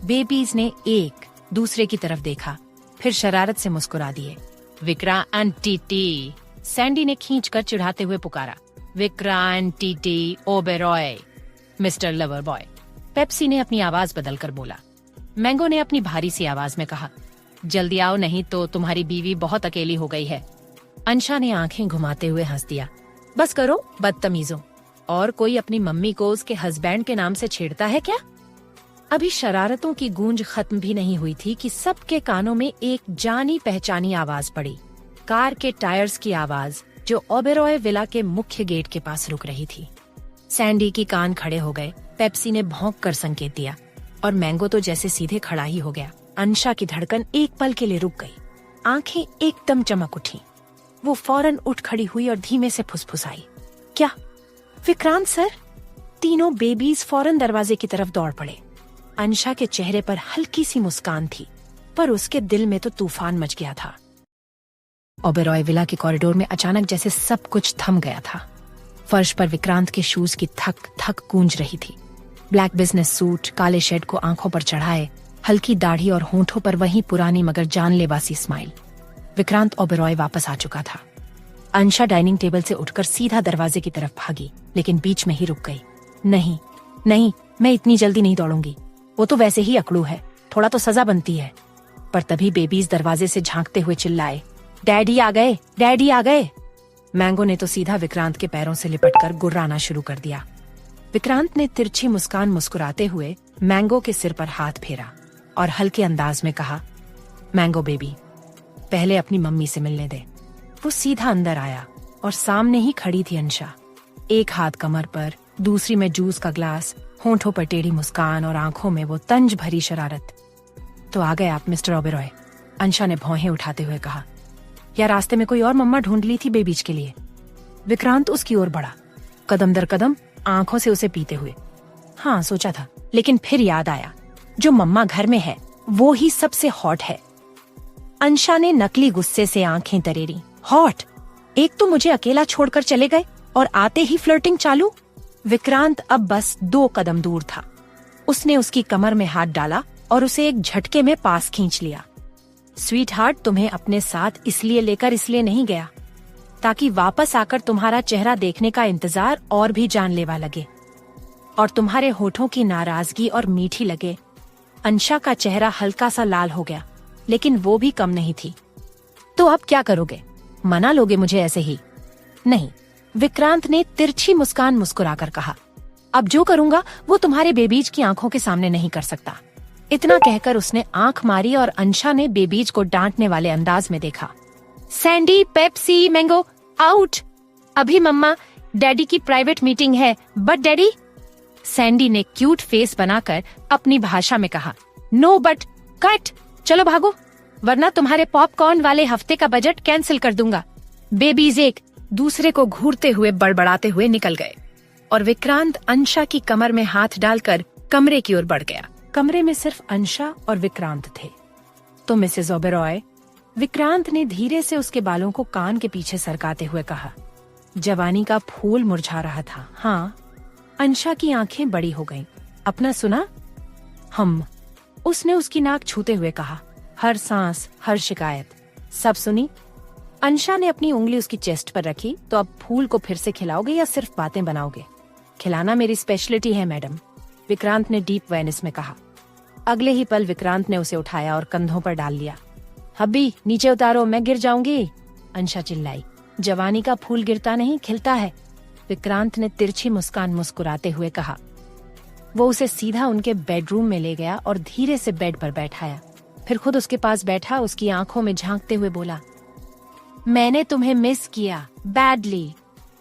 बेबीज ने एक दूसरे की तरफ देखा, फिर शरारत से मुस्कुरा दिए। विक्रांत टीटी, सैंडी ने खींचकर चिढ़ाते हुए पुकारा। Vikrant TT Oberoi, mister lover boy. Pepsi ने अपनी आवाज बदलकर बोला। मैंगो ने अपनी भारी सी आवाज में कहा, जल्दी आओ, नहीं तो तुम्हारी बीवी बहुत अकेली हो गई है। अंशा ने आंखें घुमाते हुए हंस दिया। बस करो बदतमीजों। और कोई अपनी मम्मी को उसके हस्बैंड के नाम से छेड़ता है क्या? अभी शरारतों की गूंज खत्म भी नहीं हुई थी कि सबके कानों में एक जानी पहचानी आवाज पड़ी। कार के टायर्स की आवाज, जो ओबेरॉय विला के मुख्य गेट के पास रुक रही थी। सैंडी की कान खड़े हो गए। पेप्सी ने भौंक कर संकेत दिया और मैंगो तो जैसे सीधे खड़ा ही हो गया। अंशा की धड़कन एक पल के लिए रुक गई। आंखें एकदम चमक उठी। वो फौरन उठ खड़ी हुई और धीमे से फुसफुसाई, क्या विक्रांत सर? तीनों बेबीज फौरन दरवाजे की तरफ दौड़ पड़े। अंशा के चेहरे पर हल्की सी मुस्कान थी, पर उसके दिल में तो तूफान मच गया था। ओबेरॉय विला के कॉरिडोर में अचानक जैसे सब कुछ थम गया था। फर्श पर विक्रांत के शूज की थक थक गूंज रही थी। ब्लैक बिजनेस सूट, काले शेड को आंखों पर चढ़ाए, हल्की दाढ़ी और होंठों पर वही पुरानी मगर जानलेवा सी स्माइल। विक्रांत ओबेरॉय वापस आ चुका था। अंशा डाइनिंग टेबल से उठकर सीधा दरवाजे की तरफ भागी, लेकिन बीच में ही रुक गई। नहीं नहीं, मैं इतनी जल्दी नहीं दौड़ूंगी। वो तो वैसे ही अकड़ू है, थोड़ा तो सजा बनती है। पर तभी बेबीज दरवाजे से झांकते हुए चिल्लाए, डैडी आ गए, डैडी आ गए। मैंगो ने तो सीधा विक्रांत के पैरों से लिपटकर गुर्राना शुरू कर दिया। विक्रांत ने तिरछी मुस्कान मुस्कुराते हुए मैंगो के सिर पर हाथ फेरा और हल्के अंदाज में कहा, मैंगो बेबी, पहले अपनी मम्मी से मिलने दे। वो सीधा अंदर आया और सामने ही खड़ी थी अंशा, एक हाथ कमर पर, दूसरी में जूस का ग्लास, होंठों पर टेढ़ी मुस्कान और आंखों में वो तंज भरी शरारत। तो आ गए आप मिस्टर ओबेरॉय, अंशा ने भौहें उठाते हुए कहा। या रास्ते में कोई और मम्मा ढूंढ ली थी बेबीज के लिए? विक्रांत उसकी ओर बढ़ा, कदम दर कदम, आंखों से उसे पीते हुए। हाँ, सोचा था, लेकिन फिर याद आया, जो मम्मा घर में है वो ही सबसे हॉट है। अंशा ने नकली गुस्से से आंखें तरेरी। हॉट? एक तो मुझे अकेला छोड़कर चले गए और आते ही फ्लर्टिंग चालू। विक्रांत अब बस 2 कदम दूर था। उसने उसकी कमर में हाथ डाला और उसे एक झटके में पास खींच लिया। स्वीट हार्ट, तुम्हें अपने साथ इसलिए नहीं गया ताकि वापस आकर तुम्हारा चेहरा देखने का इंतजार और भी जानलेवा लगे और तुम्हारे होठों की नाराजगी और मीठी लगे। अंशा का चेहरा हल्का सा लाल हो गया, लेकिन वो भी कम नहीं थी। तो अब क्या करोगे? मना लोगे मुझे ऐसे ही? नहीं, विक्रांत ने तिरछी मुस्कान मुस्कुराकर कहा। अब जो करूंगा वो तुम्हारे बेबीज की आंखों के सामने नहीं कर सकता। इतना कहकर उसने आंख मारी और अंशा ने बेबीज को डांटने वाले अंदाज में देखा। Sandy, Pepsi, mango, out. अभी मम्मा, डैडी की प्राइवेट मीटिंग है। बट डैडी, सैंडी ने क्यूट फेस बनाकर अपनी भाषा में कहा। नो बट, कट, चलो भागो, वरना तुम्हारे पॉपकॉर्न वाले हफ्ते का बजट कैंसिल कर दूंगा। बेबीज एक दूसरे को घूरते हुए बड़बड़ाते हुए निकल गए और विक्रांत अंशा की कमर में हाथ डालकर कमरे की ओर बढ़ गया। कमरे में सिर्फ अंशा और विक्रांत थे। तो मिसेस ओबेरॉय, विक्रांत ने धीरे से उसके बालों को कान के पीछे सरकाते हुए कहा। जवानी का फूल मुरझा रहा था। हाँ। अंशा की आंखें बड़ी हो गईं। अपना सुना? उसने उसकी नाक छूते हुए कहा। हर सांस, हर शिकायत, सब सुनी। अंशा ने अपनी उंगली उसकी चेस्ट पर रखी। तो अब फूल को फिर से खिलाओगे या सिर्फ बातें बनाओगे? खिलाना मेरी स्पेशलिटी है मैडम, विक्रांत ने डीप वॉइस में कहा। अगले ही पल विक्रांत ने उसे उठाया और कंधों पर डाल लिया। हब्बी, नीचे उतारो, मैं गिर जाऊंगी, अंशा चिल्लाई। जवानी का फूल गिरता नहीं, खिलता है, विक्रांत ने तिरछी मुस्कान मुस्कुराते हुए कहा। वो उसे सीधा उनके बेडरूम में ले गया और धीरे से बेड पर बैठाया। फिर खुद उसके पास बैठा उसकी आंखों में झांकते हुए बोला, मैंने तुम्हें मिस किया बैडली।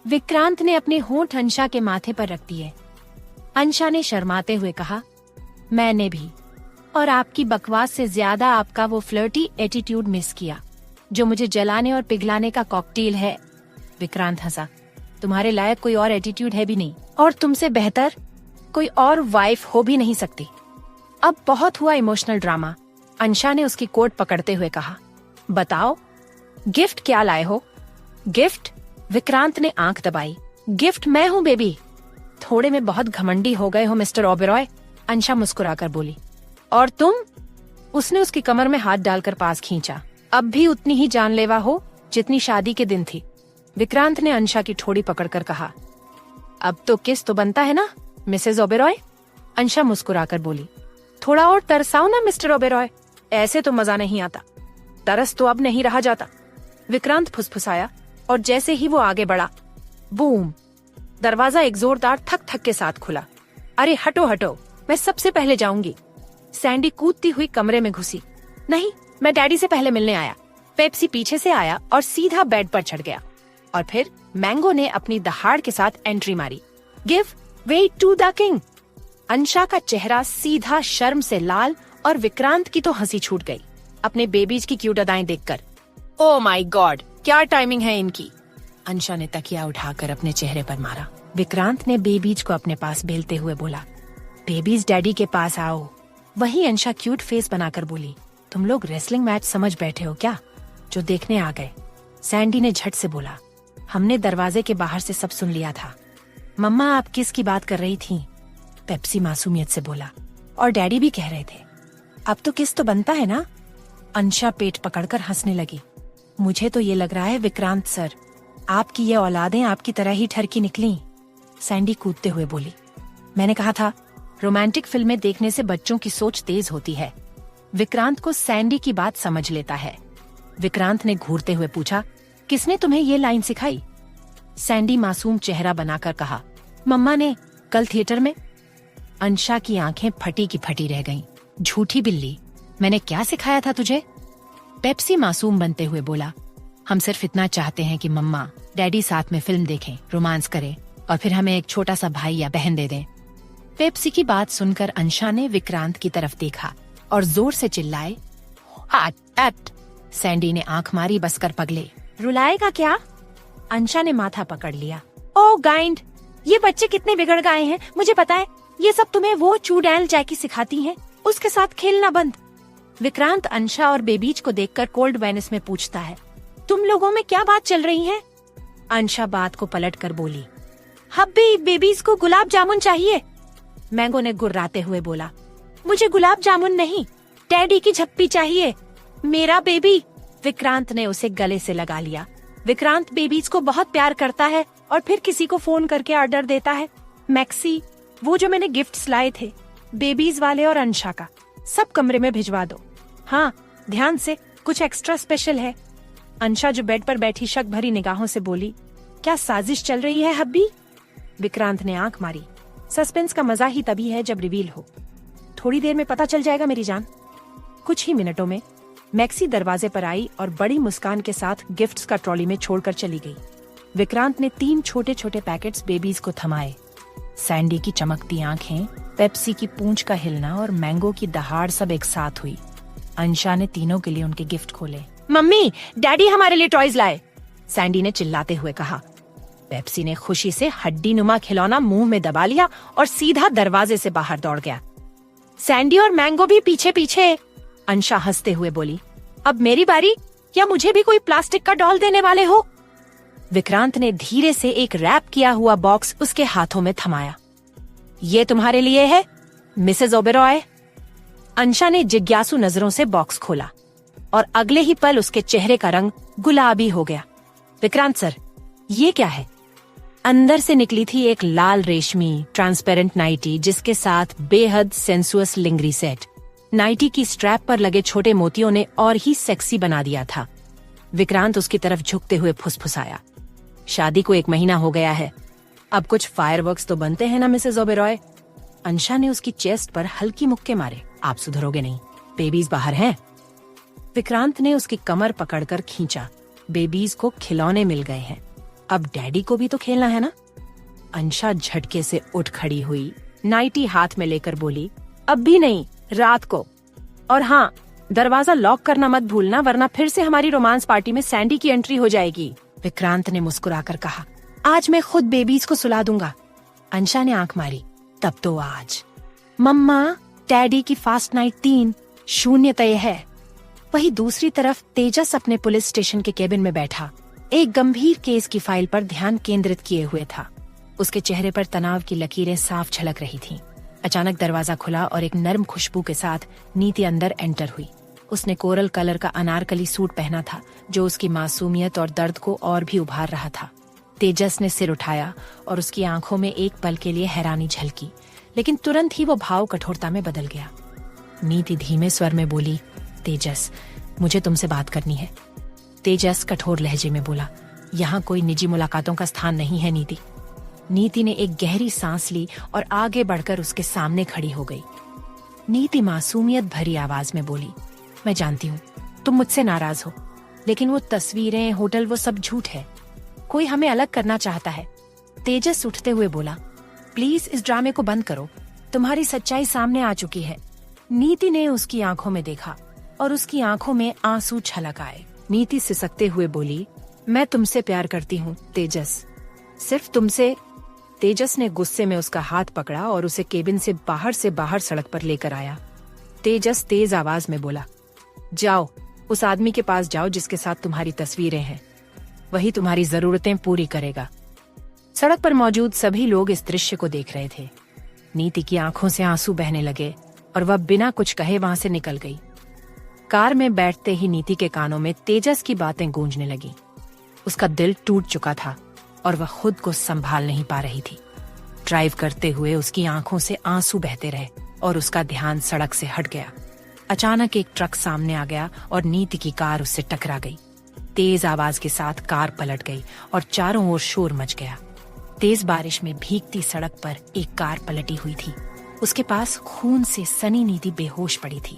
विक्रांत ने अपने होंठ अंशा के माथे पर रख दिए। अंशा ने शर्माते हुए कहा, मैंने भी, और आपकी बकवास से ज्यादा आपका वो फ्लर्टी एटीट्यूड मिस किया जो मुझे जलाने और पिघलाने का कॉकटेल है। विक्रांत हंसा। तुम्हारे लायक कोई और एटीट्यूड है भी नहीं, और तुमसे बेहतर कोई और वाइफ हो भी नहीं सकती। अब बहुत हुआ इमोशनल ड्रामा, अंशा ने उसकी कोट पकड़ते हुए कहा। बताओ, गिफ्ट क्या लाए हो? गिफ्ट? विक्रांत ने आंख दबाई। गिफ्ट मैं हूँ बेबी। थोड़े में बहुत घमंडी हो गए हो मिस्टर ओबेरॉय, अंशा मुस्कुराकर बोली। और तुम? उसने उसकी कमर में हाथ डालकर पास खींचा। अब भी उतनी ही जानलेवा हो जितनी शादी के दिन थी, विक्रांत ने अंशा की ठोड़ी पकड़कर कहा। अब तो किस तो बनता है ना मिसेस ओबेरॉय, अंशा मुस्कुराकर बोली। थोड़ा और तरसाओ ना मिस्टर ओबेरॉय, ऐसे तो मजा नहीं आता। तरस तो अब नहीं रहा जाता, विक्रांत फुसफुसाया। और जैसे ही वो आगे बढ़ा, बूम, दरवाजा एक जोरदार थक थक के साथ खुला। अरे हटो हटो, मैं सबसे पहले जाऊंगी। सैंडी कूदती हुई कमरे में घुसी। नहीं, मैं डैडी से पहले मिलने आया। पेप्सी पीछे से आया और सीधा बेड पर चढ़ गया। और फिर मैंगो ने अपनी दहाड़ के साथ एंट्री मारी। Give way to the king. Ansha का चेहरा सीधा शर्म से लाल और विक्रांत की तो हंसी छूट गई अपने बेबीज की क्यूट अदाएं देखकर। ओ माय गॉड, क्या टाइमिंग है इनकी, अंशा ने तकिया उठाकर अपने चेहरे पर मारा। विक्रांत ने बेबीज को अपने पास बेलते हुए बोला, बेबीज डैडी के पास आओ। वही अंशा क्यूट फेस बनाकर बोली, तुम लोग रेसलिंग मैच समझ बैठे हो क्या, जो देखने आ गए। सैंडी ने झट से बोला, हमने दरवाजे के बाहर से सब सुन लिया था। मम्मा, आप किस की बात कर रही थी? पेप्सी मासूमियत से बोला। और डैडी भी कह रहे थे। अब तो किस तो बनता है ना, अंशा पेट पकड़कर हंसने लगी। मुझे तो ये लग रहा है विक्रांत सर, आपकी ये औलादें आपकी तरह ही ठरकी निकली, सैंडी कूदते हुए बोली। मैंने कहा था, रोमांटिक फिल्में देखने से बच्चों की सोच तेज होती है। विक्रांत को सैंडी की बात समझ लेता है। विक्रांत ने घूरते हुए पूछा, किसने तुम्हें ये लाइन सिखाई? सैंडी मासूम चेहरा बनाकर कहा, मम्मा ने, कल थिएटर में। अंशा की आंखें फटी की फटी रह गईं। झूठी बिल्ली, मैंने क्या सिखाया था तुझे? पेप्सी मासूम बनते हुए बोला, हम सिर्फ इतना चाहते हैं कि मम्मा डैडी साथ में फिल्म देखें, रोमांस करें और फिर हमें एक छोटा सा भाई या बहन दे दें। पेप्सी की बात सुनकर अंशा ने विक्रांत की तरफ देखा और जोर से चिल्लाए, हट हट। सैंडी ने आंख मारी, बसकर पगले। रुलाएगा क्या? अंशा ने माथा पकड़ लिया। ओ गाइंड, ये बच्चे कितने बिगड़ गए हैं, मुझे पता है। ये सब तुम्हें वो चूड़ैल जैकी सिखाती हैं, उसके साथ खेलना बंद। विक्रांत अंशा और बेबीज को देखकर कोल्ड वेनिस में पूछता है, तुम लोगों में क्या बात चल रही है? अंशा बात को पलट कर बोली, हब्बी, बेबीज को गुलाब जामुन चाहिए। मैंगो ने गुर्राते हुए बोला, मुझे गुलाब जामुन नहीं, डैडी की झप्पी चाहिए। मेरा बेबी। विक्रांत ने उसे गले से लगा लिया। विक्रांत बेबीज को बहुत प्यार करता है और फिर किसी को फोन करके ऑर्डर देता है। मैक्सी, वो जो मैंने गिफ्ट्स लाए थे, बेबीज वाले और अंशा का, सब कमरे में भिजवा दो। हाँ, ध्यान से, कुछ एक्स्ट्रा स्पेशल है। अंशा जो बेड पर बैठी शक भरी निगाहों से बोली, क्या साजिश चल रही है हब्बी? विक्रांत ने आंख मारी। सस्पेंस का मजा ही तभी है जब रिवील हो। थोड़ी देर में पता चल जाएगा मेरी जान। कुछ ही मिनटों में मैक्सी दरवाजे पर आई और बड़ी मुस्कान के साथ गिफ्ट्स का ट्रॉली में छोड़कर चली गई। विक्रांत ने 3 छोटे छोटे पैकेट्स बेबीज को थमाए। सैंडी की चमकती आंखें, पेप्सी की पूंछ का हिलना और मैंगो की दहाड़ सब एक साथ हुई। अंशा ने तीनों के लिए उनके गिफ्ट खोले। मम्मी, डैडी हमारे लिए टॉयज लाए, सैंडी ने चिल्लाते हुए कहा। पेप्सी ने खुशी से हड्डी नुमा खिलौना मुंह में दबा लिया और सीधा दरवाजे से बाहर दौड़ गया। सैंडी और मैंगो भी पीछे पीछे, अंशा हंसते हुए बोली। अब मेरी बारी, या मुझे भी कोई प्लास्टिक का डॉल देने वाले हो? विक्रांत ने धीरे से एक रैप किया हुआ बॉक्स उसके हाथों में थमाया। ये तुम्हारे लिए है, मिसेस ओबेरॉय। अंशा ने जिज्ञासु नजरों से बॉक्स खोला और अगले ही पल उसके चेहरे का रंग गुलाबी हो गया। विक्रांत सर, ये क्या है? अंदर से निकली थी एक लाल रेशमी ट्रांसपेरेंट नाइटी जिसके साथ बेहद सेंसुअस लिंगरी सेट। नाइटी की स्ट्रैप पर लगे छोटे मोतियों ने और ही सेक्सी बना दिया था। विक्रांत उसकी तरफ झुकते हुए फुसफुसाया, शादी को 1 महीना हो गया है, अब कुछ फायरवर्क्स तो बनते हैं ना मिसेस ओबेरॉय। अंशा ने उसकी चेस्ट पर हल्की मुक्के मारे। आप सुधरोगे नहीं, बेबीज बाहर हैं। विक्रांत ने उसकी कमर पकड़कर खींचा। बेबीज को खिलौने मिल गए हैं, अब डैडी को भी तो खेलना है ना। अंशा झटके से उठ खड़ी हुई, नाइटी हाथ में लेकर बोली, अब भी नहीं, रात को। और हाँ, दरवाजा लॉक करना मत भूलना, वरना फिर से हमारी रोमांस पार्टी में सैंडी की एंट्री हो जाएगी। विक्रांत ने मुस्कुराकर कहा, आज मैं खुद बेबीज को सुला दूंगा। अंशा ने आंख मारी, तब तो आज। मम्मा, डैडी की फास्ट नाइट 3 शून्य तय है। वही दूसरी तरफ तेजस अपने पुलिस स्टेशन के केबिन में बैठा एक गंभीर केस की फाइल पर ध्यान केंद्रित किए हुए था। उसके चेहरे पर तनाव की लकीरें साफ झलक रही थीं। अचानक दरवाजा खुला और एक नर्म खुशबू के साथ नीति अंदर एंटर हुई। उसने कोरल कलर का अनारकली सूट पहना था जो उसकी मासूमियत और दर्द को और भी उभार रहा था। तेजस ने सिर उठाया और उसकी आंखों में एक पल के लिए हैरानी झलकी, लेकिन तुरंत ही वो भाव कठोरता में बदल गया। नीति धीमे स्वर में बोली, तेजस, मुझे तुमसे बात करनी है। तेजस कठोर लहजे में बोला, यहाँ कोई निजी मुलाकातों का स्थान नहीं है नीति। नीति ने एक गहरी सांस ली और आगे बढ़कर उसके सामने खड़ी हो गई। नीति मासूमियत भरी आवाज में बोली, मैं जानती हूँ तुम मुझसे नाराज हो, लेकिन वो तस्वीरें, होटल, वो सब झूठ है। कोई हमें अलग करना चाहता है। तेजस उठते हुए बोला, प्लीज इस ड्रामे को बंद करो, तुम्हारी सच्चाई सामने आ चुकी है। नीति ने उसकी आंखों में देखा और उसकी आंखों में आंसू छलक आए। नीति सिसकते हुए बोली, मैं तुमसे प्यार करती हूँ तेजस, सिर्फ तुमसे। तेजस ने गुस्से में उसका हाथ पकड़ा और उसे केबिन से बाहर सड़क पर लेकर आया। तेजस तेज आवाज में बोला, जाओ, उस आदमी के पास जाओ जिसके साथ तुम्हारी तस्वीरें हैं, वही तुम्हारी जरूरतें पूरी करेगा। सड़क पर मौजूद सभी लोग इस दृश्य को देख रहे थे। नीति की आंखों से आंसू बहने लगे और वह बिना कुछ कहे वहां से निकल गई। कार में बैठते ही नीति के कानों में तेजस की बातें गूंजने लगी। उसका दिल टूट चुका था और वह खुद को संभाल नहीं पा रही थी। ड्राइव करते हुए उसकी आंखों से आंसू बहते रहे और उसका ध्यान सड़क से हट गया। अचानक एक ट्रक सामने आ गया और नीति की कार उससे टकरा गई। तेज आवाज के साथ कार पलट गई और चारों ओर शोर मच गया। तेज बारिश में भीगती सड़क पर एक कार पलटी हुई थी। उसके पास खून से सनी नीति बेहोश पड़ी थी।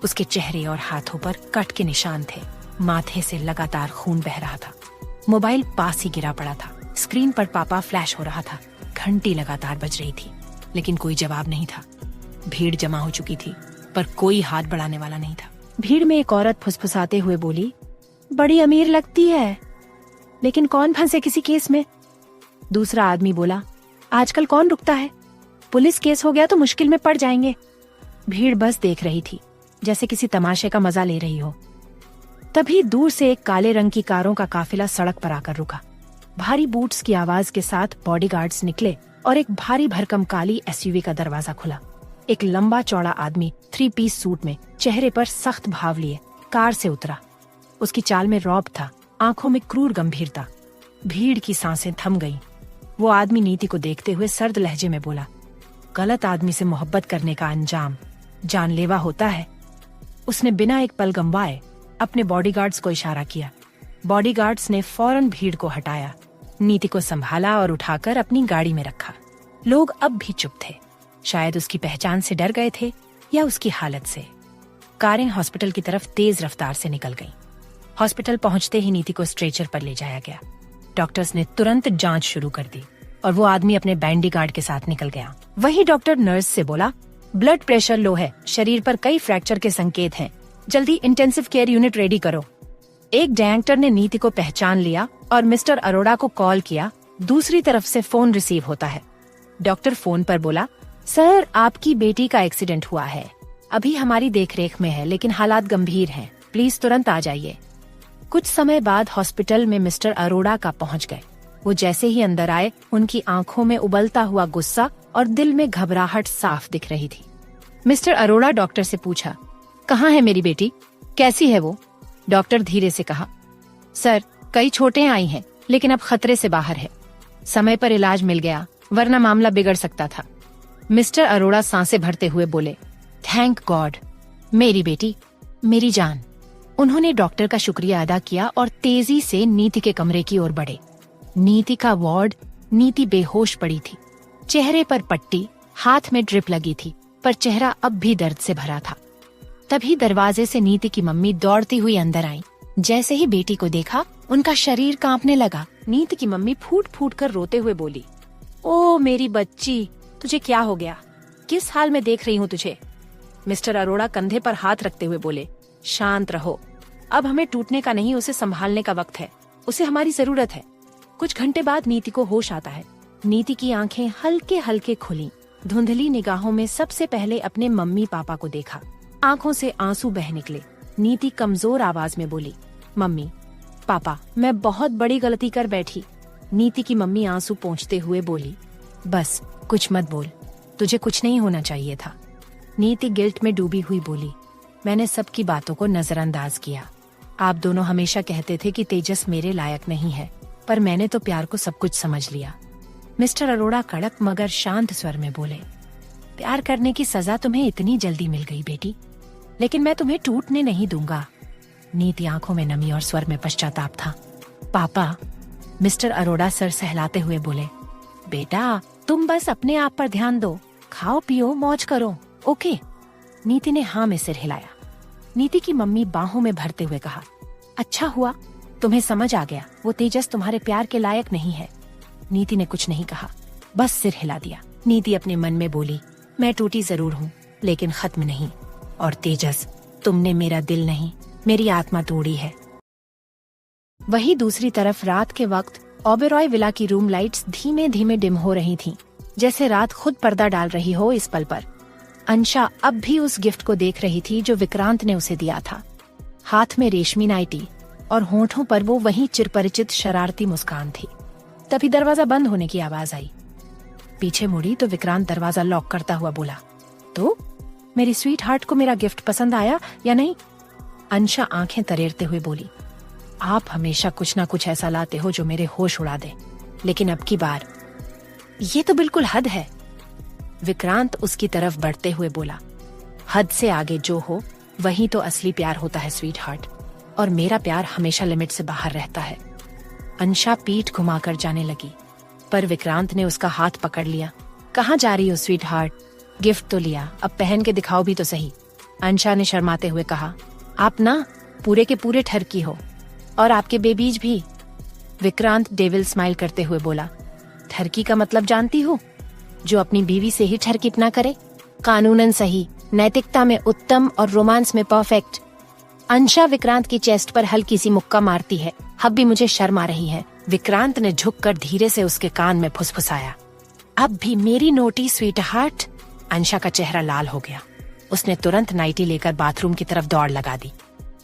उसके चेहरे और हाथों पर कट के निशान थे। माथे से लगातार खून बह रहा था। मोबाइल पास ही गिरा पड़ा था। स्क्रीन पर पापा फ्लैश हो रहा था। घंटी लगातार बज रही थी, लेकिन कोई जवाब नहीं था। भीड़ जमा हो चुकी थी, पर कोई हाथ बढ़ाने वाला नहीं था। भीड़ में एक औरत फुसफुसाते हुए बोली, बड़ी अमीर लगती है, लेकिन कौन फंसे किसी केस में। दूसरा आदमी बोला, आजकल कौन रुकता है, पुलिस केस हो गया तो मुश्किल में पड़ जाएंगे। भीड़ बस देख रही थी, जैसे किसी तमाशे का मजा ले रही हो। तभी दूर से एक काले रंग की कारों का काफिला सड़क पर आकर रुका। भारी बूट्स की आवाज के साथ बॉडीगार्ड्स निकले और एक भारी भरकम काली एसयूवी का दरवाजा खुला। एक लंबा चौड़ा आदमी 3 पीस सूट में, चेहरे पर सख्त भाव लिए, कार से उतरा। उसकी चाल में रौब था, आंखों में क्रूर गंभीरता। भीड़ की सांसें थम गईं। वो आदमी नीति को देखते हुए सर्द लहजे में बोला, गलत आदमी से मोहब्बत करने का अंजाम जानलेवा होता है। उसने बिना एक पल गंवाए अपने बॉडीगार्ड्स को इशारा किया। बॉडीगार्ड्स ने फौरन भीड़ को हटाया, नीति को संभाला और उठाकर अपनी गाड़ी में रखा। लोग अब भी चुप थे, शायद उसकी पहचान से डर गए थे या उसकी हालत से। कारें हॉस्पिटल की तरफ तेज रफ्तार से निकल गईं। हॉस्पिटल पहुंचते ही नीति को स्ट्रेचर पर ले जाया गया। डॉक्टर्स ने तुरंत जांच शुरू कर दी और वो आदमी अपने बैंडी गार्ड के साथ निकल गया। वही डॉक्टर नर्स से बोला, ब्लड प्रेशर लो है, शरीर पर कई फ्रैक्चर के संकेत हैं, जल्दी इंटेंसिव केयर यूनिट रेडी करो। एक डायरेक्टर ने नीति को पहचान लिया और मिस्टर अरोड़ा को कॉल किया। दूसरी तरफ से फोन रिसीव होता है। डॉक्टर फोन पर बोला, सर आपकी बेटी का एक्सीडेंट हुआ है, अभी हमारी देखरेख में है लेकिन हालात गंभीर हैं, प्लीज तुरंत आ जाइए। कुछ समय बाद हॉस्पिटल में मिस्टर अरोड़ा का पहुंच गए। वो जैसे ही अंदर आए, उनकी आंखों में उबलता हुआ गुस्सा और दिल में घबराहट साफ दिख रही थी। मिस्टर अरोड़ा डॉक्टर से पूछा, कहाँ है मेरी बेटी, कैसी है वो? डॉक्टर धीरे से कहा, सर कई चोटें आई हैं लेकिन अब खतरे से बाहर है, समय पर इलाज मिल गया वरना मामला बिगड़ सकता था। मिस्टर अरोड़ा सांसें भरते हुए बोले, थैंक गॉड, मेरी बेटी, मेरी जान। उन्होंने डॉक्टर का शुक्रिया अदा किया और तेजी से नीति के कमरे की ओर बढ़े। नीति का वार्ड। नीति बेहोश पड़ी थी, चेहरे पर पट्टी, हाथ में ड्रिप लगी थी, पर चेहरा अब भी दर्द से भरा था। तभी दरवाजे से नीति की मम्मी दौड़ती हुई अंदर आई। जैसे ही बेटी को देखा, उनका शरीर कांपने लगा। नीति की मम्मी फूट फूट कर रोते हुए बोली, ओ मेरी बच्ची, तुझे क्या हो गया? किस हाल में देख रही हूँ तुझे? मिस्टर अरोड़ा कंधे पर हाथ रखते हुए बोले, शांत रहो, अब हमें टूटने का नहीं, उसे संभालने का वक्त है, उसे हमारी जरूरत है। कुछ घंटे बाद नीति को होश आता है। नीति की आंखें हल्के हल्के खुली। धुंधली निगाहों में सबसे पहले अपने मम्मी पापा को देखा। आंखों से आंसू बह निकले। नीति कमजोर आवाज में बोली, मम्मी पापा, मैं बहुत बड़ी गलती कर बैठी। नीति की मम्मी आंसू पोंछते हुए बोली, बस कुछ मत बोल, तुझे कुछ नहीं होना चाहिए था। नीति गिल्ट में डूबी हुई बोली, मैंने सबकी बातों को नजरअंदाज किया। आप दोनों हमेशा कहते थे कि तेजस मेरे लायक नहीं है, पर मैंने तो प्यार को सब कुछ समझ लिया। मिस्टर अरोड़ा कड़क मगर शांत स्वर में बोले, प्यार करने की सजा तुम्हें इतनी जल्दी मिल गई बेटी, लेकिन मैं तुम्हें टूटने नहीं दूंगा। नीति आंखों में नमी और स्वर में पश्चाताप था। पापा, मिस्टर अरोड़ा सर सहलाते हुए बोले, बेटा तुम बस अपने आप पर ध्यान दो, खाओ पियो मौज करो, ओके? नीति ने हाँ में सिर हिलाया। नीति की मम्मी बाहों में भरते हुए कहा, अच्छा हुआ, तुम्हें समझ आ गया, वो तेजस तुम्हारे प्यार के लायक नहीं है। नीति ने कुछ नहीं कहा, बस सिर हिला दिया। नीति अपने मन में बोली, मैं टूटी जरूर हूँ लेकिन खत्म नहीं, और तेजस तुमने मेरा दिल नहीं, मेरी आत्मा तोड़ी है। वहीं दूसरी तरफ रात के वक्त ओबेरॉय विला की रूम लाइट्स धीमे धीमे डिम हो रही थीं, जैसे रात खुद पर्दा डाल रही हो इस पल पर। अंशा अब भी उस गिफ्ट को देख रही थी जो विक्रांत ने उसे दिया था। हाथ में रेशमी नाइटी और होंठों पर वो वही चिरपरिचित शरारती मुस्कान थी। तभी दरवाजा बंद होने की आवाज आई। पीछे मुड़ी तो विक्रांत दरवाजा लॉक करता हुआ बोला, तो मेरी स्वीट हार्ट को मेरा गिफ्ट पसंद आया या नहीं? अंशा आंखें तरेरते हुए बोली, आप हमेशा कुछ ना कुछ ऐसा लाते हो जो मेरे होश उड़ा दे, लेकिन अब की बार ये तो बिल्कुल हद है। विक्रांत उसकी तरफ बढ़ते हुए बोला, हद से आगे जो हो वही तो असली प्यार होता है स्वीट हार्ट, और मेरा प्यार हमेशा लिमिट से बाहर रहता है। अंशा पीठ घुमाकर जाने लगी, पर विक्रांत ने उसका हाथ पकड़ लिया। कहाँ जा रही हो स्वीट हार्ट? गिफ्ट तो लिया, अब पहन के दिखाओ भी तो सही। अंशा ने शर्माते हुए कहा, आप ना पूरे के पूरे ठरकी हो, और आपके बेबीज भी। विक्रांत डेविल स्माइल करते हुए बोला, ठरकी का मतलब जानती हो? जो अपनी बीवी से ही ठरकिप ना करे, कानूनन सही, नैतिकता में उत्तम और रोमांस में परफेक्ट। अंशा विक्रांत की चेस्ट पर हल्की सी मुक्का मारती है, अब भी मुझे शर्म आ रही है। विक्रांत ने झुककर धीरे से उसके कान में फुसफुसाया, अब भी मेरी नोटी स्वीट हार्ट। अंशा का चेहरा लाल हो गया। उसने तुरंत नाइटी लेकर बाथरूम की तरफ दौड़ लगा दी।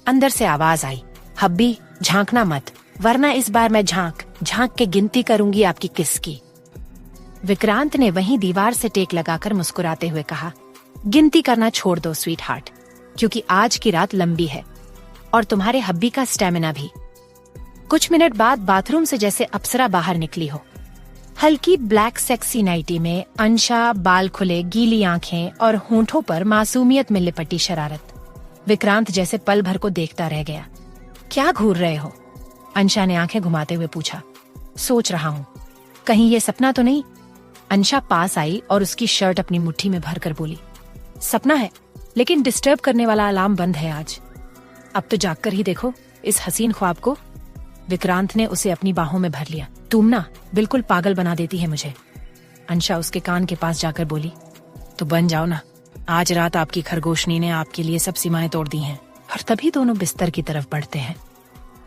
अंदर से आवाज आई, हब्बी झांकना मत, वरना इस बार मैं झांक के गिनती करूंगी आपकी किस की। विक्रांत ने वहीं दीवार से टेक लगाकर मुस्कुराते हुए कहा, गिनती करना छोड़ दो स्वीट हार्ट, क्योंकि आज की रात लंबी है और तुम्हारे हब्बी का स्टेमिना भी। कुछ मिनट बाद बाथरूम से जैसे अप्सरा बाहर निकली हो। हल्की ब्लैक सेक्सी नाइटी में अंशा बाल खुले, गीली आंखें और होंठों पर मासूमियत में लिपटी शरारत। विक्रांत जैसे पल भर को देखता रह गया। क्या घूर रहे हो? अंशा ने आंखें घुमाते हुए पूछा। सोच रहा हूँ, कहीं ये सपना तो नहीं? अंशा पास आई और उसकी शर्ट अपनी मुट्ठी में भरकर बोली, सपना है, लेकिन डिस्टर्ब करने वाला अलार्म बंद है आज। अब तो जाग कर ही देखो इस हसीन ख्वाब को। विक्रांत ने उसे अपनी बाहों में भर लिया। तुम ना बिल्कुल पागल बना देती है मुझे। अंशा उसके कान के पास जाकर बोली, तो बन जाओ ना, आज रात आपकी खरगोशनी ने आपके लिए सब सीमाएं तोड़ दी हैं। और तभी दोनों बिस्तर की तरफ बढ़ते हैं।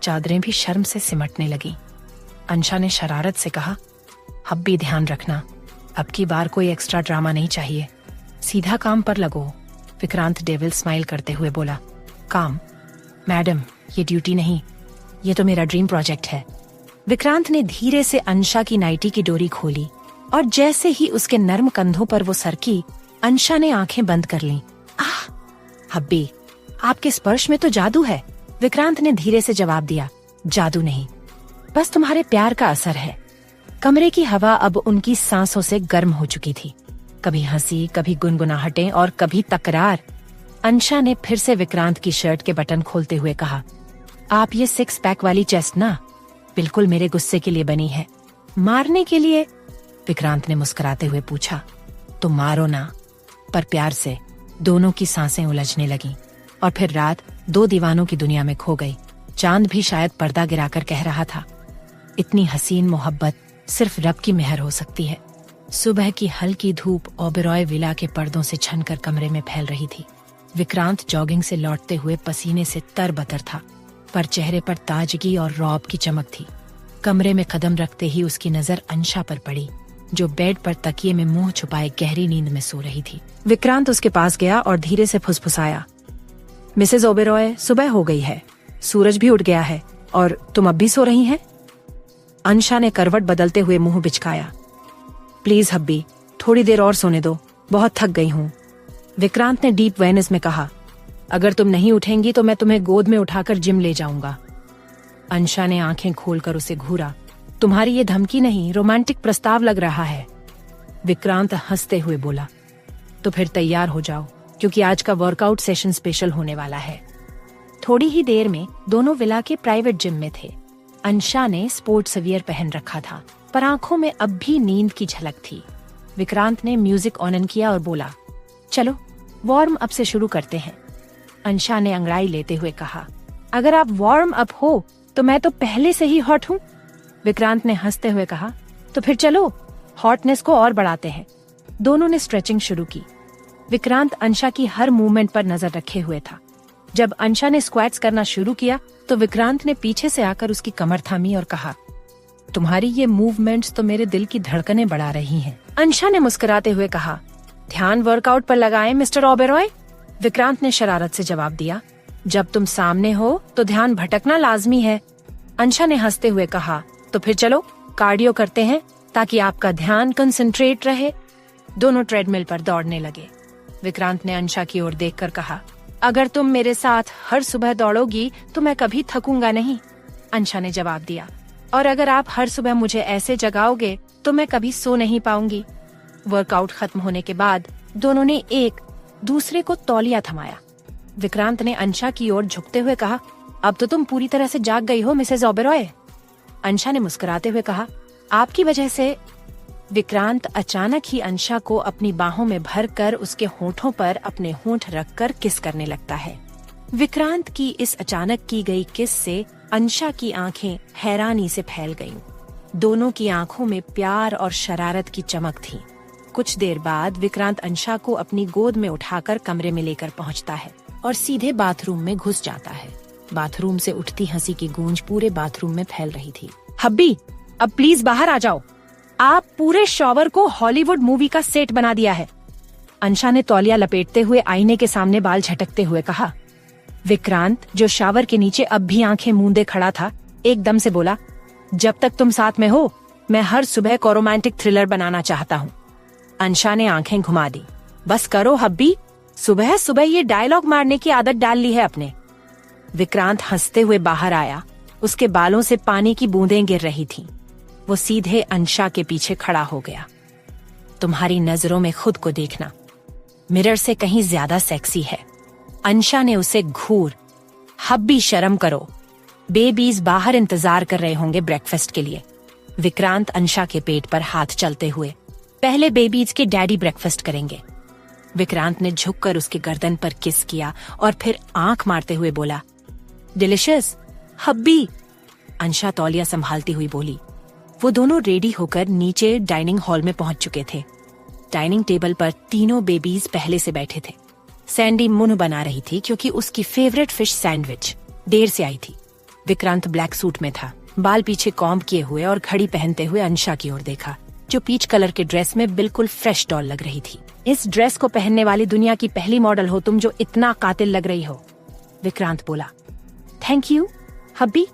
चादरें भी शर्म से सिमटने लगी। अंशा ने शरारत से कहा, अब भी ध्यान रखना, अब की बार कोई एक्स्ट्रा ड्रामा नहीं चाहिए, सीधा काम पर लगो। विक्रांत डेविल स्माइल करते हुए बोला, काम? मैडम, ये ड्यूटी नहीं, ये तो मेरा ड्रीम प्रोजेक्ट है। विक्रांत ने धीरे से अंशा की नाइटी की डोरी खोली और जैसे ही उसके नर्म कंधों पर वो सरकी, अंशा ने आंखें बंद कर लीं। आह, हब्बी, आपके स्पर्श में तो जादू है। विक्रांत ने धीरे से जवाब दिया, जादू नहीं, बस तुम्हारे प्यार का असर है। कमरे की हवा अब उनकी सांसों से गर्म हो चुकी थी। कभी हंसी, कभी गुनगुनाहटें और कभी तकरार। अंशा ने फिर से विक्रांत की शर्ट के बटन खोलते हुए कहा, आप ये 6 पैक वाली चेस्ट ना बिल्कुल मेरे गुस्से के लिए बनी है। मारने के लिए? विक्रांत ने मुस्कुराते हुए पूछा। तो मारो ना, पर प्यार से। दोनों की सांसें उलझने लगीं और फिर रात 2 दीवानों की दुनिया में खो गई। चांद भी शायद पर्दा गिराकर कह रहा था, इतनी हसीन मोहब्बत सिर्फ रब की मेहर हो सकती है। सुबह की हल्की धूप ओबेरॉय विला के पर्दों से छनकर कमरे में फैल रही थी। विक्रांत जॉगिंग से लौटते हुए पसीने से तरबतर था, पर चेहरे पर ताजगी और रौब की चमक थी। कमरे में कदम रखते ही उसकी नजर अंशा पर पड़ी, जो बेड पर तकिए में मुंह छुपाए गहरी नींद में सो रही थी। विक्रांत उसके पास गया और धीरे से फुसफुसाया, मिसेज ओबेरॉय, सुबह हो गई है, सूरज भी उठ गया है और तुम अब भी सो रही हैं? अंशा ने करवट बदलते हुए मुंह बिचकाया। प्लीज हब्बी, थोड़ी देर और सोने दो, बहुत थक गई हूँ। विक्रांत ने डीप वेनिस में कहा, अगर तुम नहीं उठेंगी तो मैं तुम्हें गोद में उठाकर जिम ले जाऊंगा। अंशा ने आंखें खोलकर उसे घूरा। तुम्हारी ये धमकी नहीं, रोमांटिक प्रस्ताव लग रहा है। विक्रांत हंसते हुए बोला, तो फिर तैयार हो जाओ, क्योंकि आज का वर्कआउट सेशन स्पेशल होने वाला है। थोड़ी ही देर में दोनों विला के प्राइवेट जिम में थे। अंशा ने स्पोर्ट्स वियर पहन रखा था, पर आंखों में अब भी नींद की झलक थी। विक्रांत ने म्यूजिक ऑन किया और बोला, चलो वार्म अप से शुरू करते हैं। अंशा ने अंगड़ाई लेते हुए कहा, अगर आप वार्म अप हो तो मैं तो पहले से ही हॉट हूँ। विक्रांत ने हंसते हुए कहा, तो फिर चलो हॉटनेस को और बढ़ाते हैं। दोनों ने स्ट्रेचिंग शुरू की। विक्रांत अंशा की हर मूवमेंट पर नजर रखे हुए था। जब अंशा ने स्क्वैट्स करना शुरू किया तो विक्रांत ने पीछे से आकर उसकी कमर थामी और कहा, तुम्हारी ये मूवमेंट्स तो मेरे दिल की धड़कनें बढ़ा रही हैं। अंशा ने मुस्कुराते हुए कहा, ध्यान वर्कआउट पर लगाएं मिस्टर ओबेरॉय। विक्रांत ने शरारत से जवाब दिया, जब तुम सामने हो तो ध्यान भटकना लाजमी है। अंशा ने हंसते हुए कहा, तो फिर चलो कार्डियो करते हैं ताकि आपका ध्यान कंसंट्रेट रहे। दोनों ट्रेडमिल पर दौड़ने लगे। विक्रांत ने अंशा की ओर देखकर कहा, अगर तुम मेरे साथ हर सुबह दौड़ोगी तो मैं कभी थकूंगा नहीं। अंशा ने जवाब दिया, और अगर आप हर सुबह मुझे ऐसे जगाओगे तो मैं कभी सो नहीं पाऊंगी। वर्कआउट खत्म होने के बाद दोनों ने एक दूसरे को तौलिया थमाया। विक्रांत ने अंशा की ओर झुकते हुए कहा, अब तो तुम पूरी तरह से जाग गई हो मिसेज ओबेरॉय। अंशा ने मुस्कुराते हुए कहा, आपकी वजह से। विक्रांत अचानक ही अंशा को अपनी बाहों में भरकर उसके होठों पर अपने होंठ रखकर किस करने लगता है। विक्रांत की इस अचानक की गई किस से अंशा की आंखें हैरानी से फैल गईं। दोनों की आंखों में प्यार और शरारत की चमक थी। कुछ देर बाद विक्रांत अंशा को अपनी गोद में उठाकर कमरे में लेकर पहुंचता है और सीधे बाथरूम में घुस जाता है। बाथरूम से उठती हंसी की गूंज पूरे बाथरूम में फैल रही थी। हब्बी, अब प्लीज बाहर आ जाओ, आप पूरे शॉवर को हॉलीवुड मूवी का सेट बना दिया है। अंशा ने तौलिया लपेटते हुए आईने के सामने बाल झटकते हुए कहा। विक्रांत, जो शावर के नीचे अब भी आंखें मूंदे खड़ा था, एकदम से बोला, जब तक तुम साथ में हो मैं हर सुबह को रोमांटिक थ्रिलर बनाना चाहता हूँ। अंशा ने आंखें घुमा दी। बस करो हब्बी, सुबह सुबह ये डायलॉग मारने की आदत डाल ली है अपने। विक्रांत हंसते हुए बाहर आया। उसके बालों से पानी की बूंदें गिर रही थीं। वो सीधे अंशा के पीछे खड़ा हो गया। तुम्हारी नजरों में खुद को देखना मिरर से कहीं ज्यादा सेक्सी है। अंशा ने उसे घूर, हब्बी शर्म करो, बेबीज बाहर इंतजार कर रहे होंगे ब्रेकफास्ट के लिए। विक्रांत अंशा के पेट पर हाथ चलते हुए, पहले बेबीज के डैडी ब्रेकफास्ट करेंगे। विक्रांत ने झुककर उसके गर्दन पर किस किया और फिर आंख मारते हुए बोला, डिलिशियस हब्बी। अंशा तौलिया संभालती हुई बोली। वो दोनों रेडी होकर नीचे डाइनिंग हॉल में पहुंच चुके थे। डाइनिंग टेबल पर तीनों बेबीज पहले से बैठे थे। सैंडी मुंह बना रही थी क्योंकि उसकी फेवरेट फिश सैंडविच देर से आई थी। विक्रांत ब्लैक सूट में था, बाल पीछे कॉम्ब किए हुए और घड़ी पहनते हुए अंशा की ओर देखा, जो पीच कलर के ड्रेस में बिल्कुल फ्रेश डॉल लग रही थी। इस ड्रेस को पहनने वाली दुनिया की पहली मॉडल हो तुम जो इतना कातिल लग रही हो, विक्रांत बोला। थैंक यू हब्बी,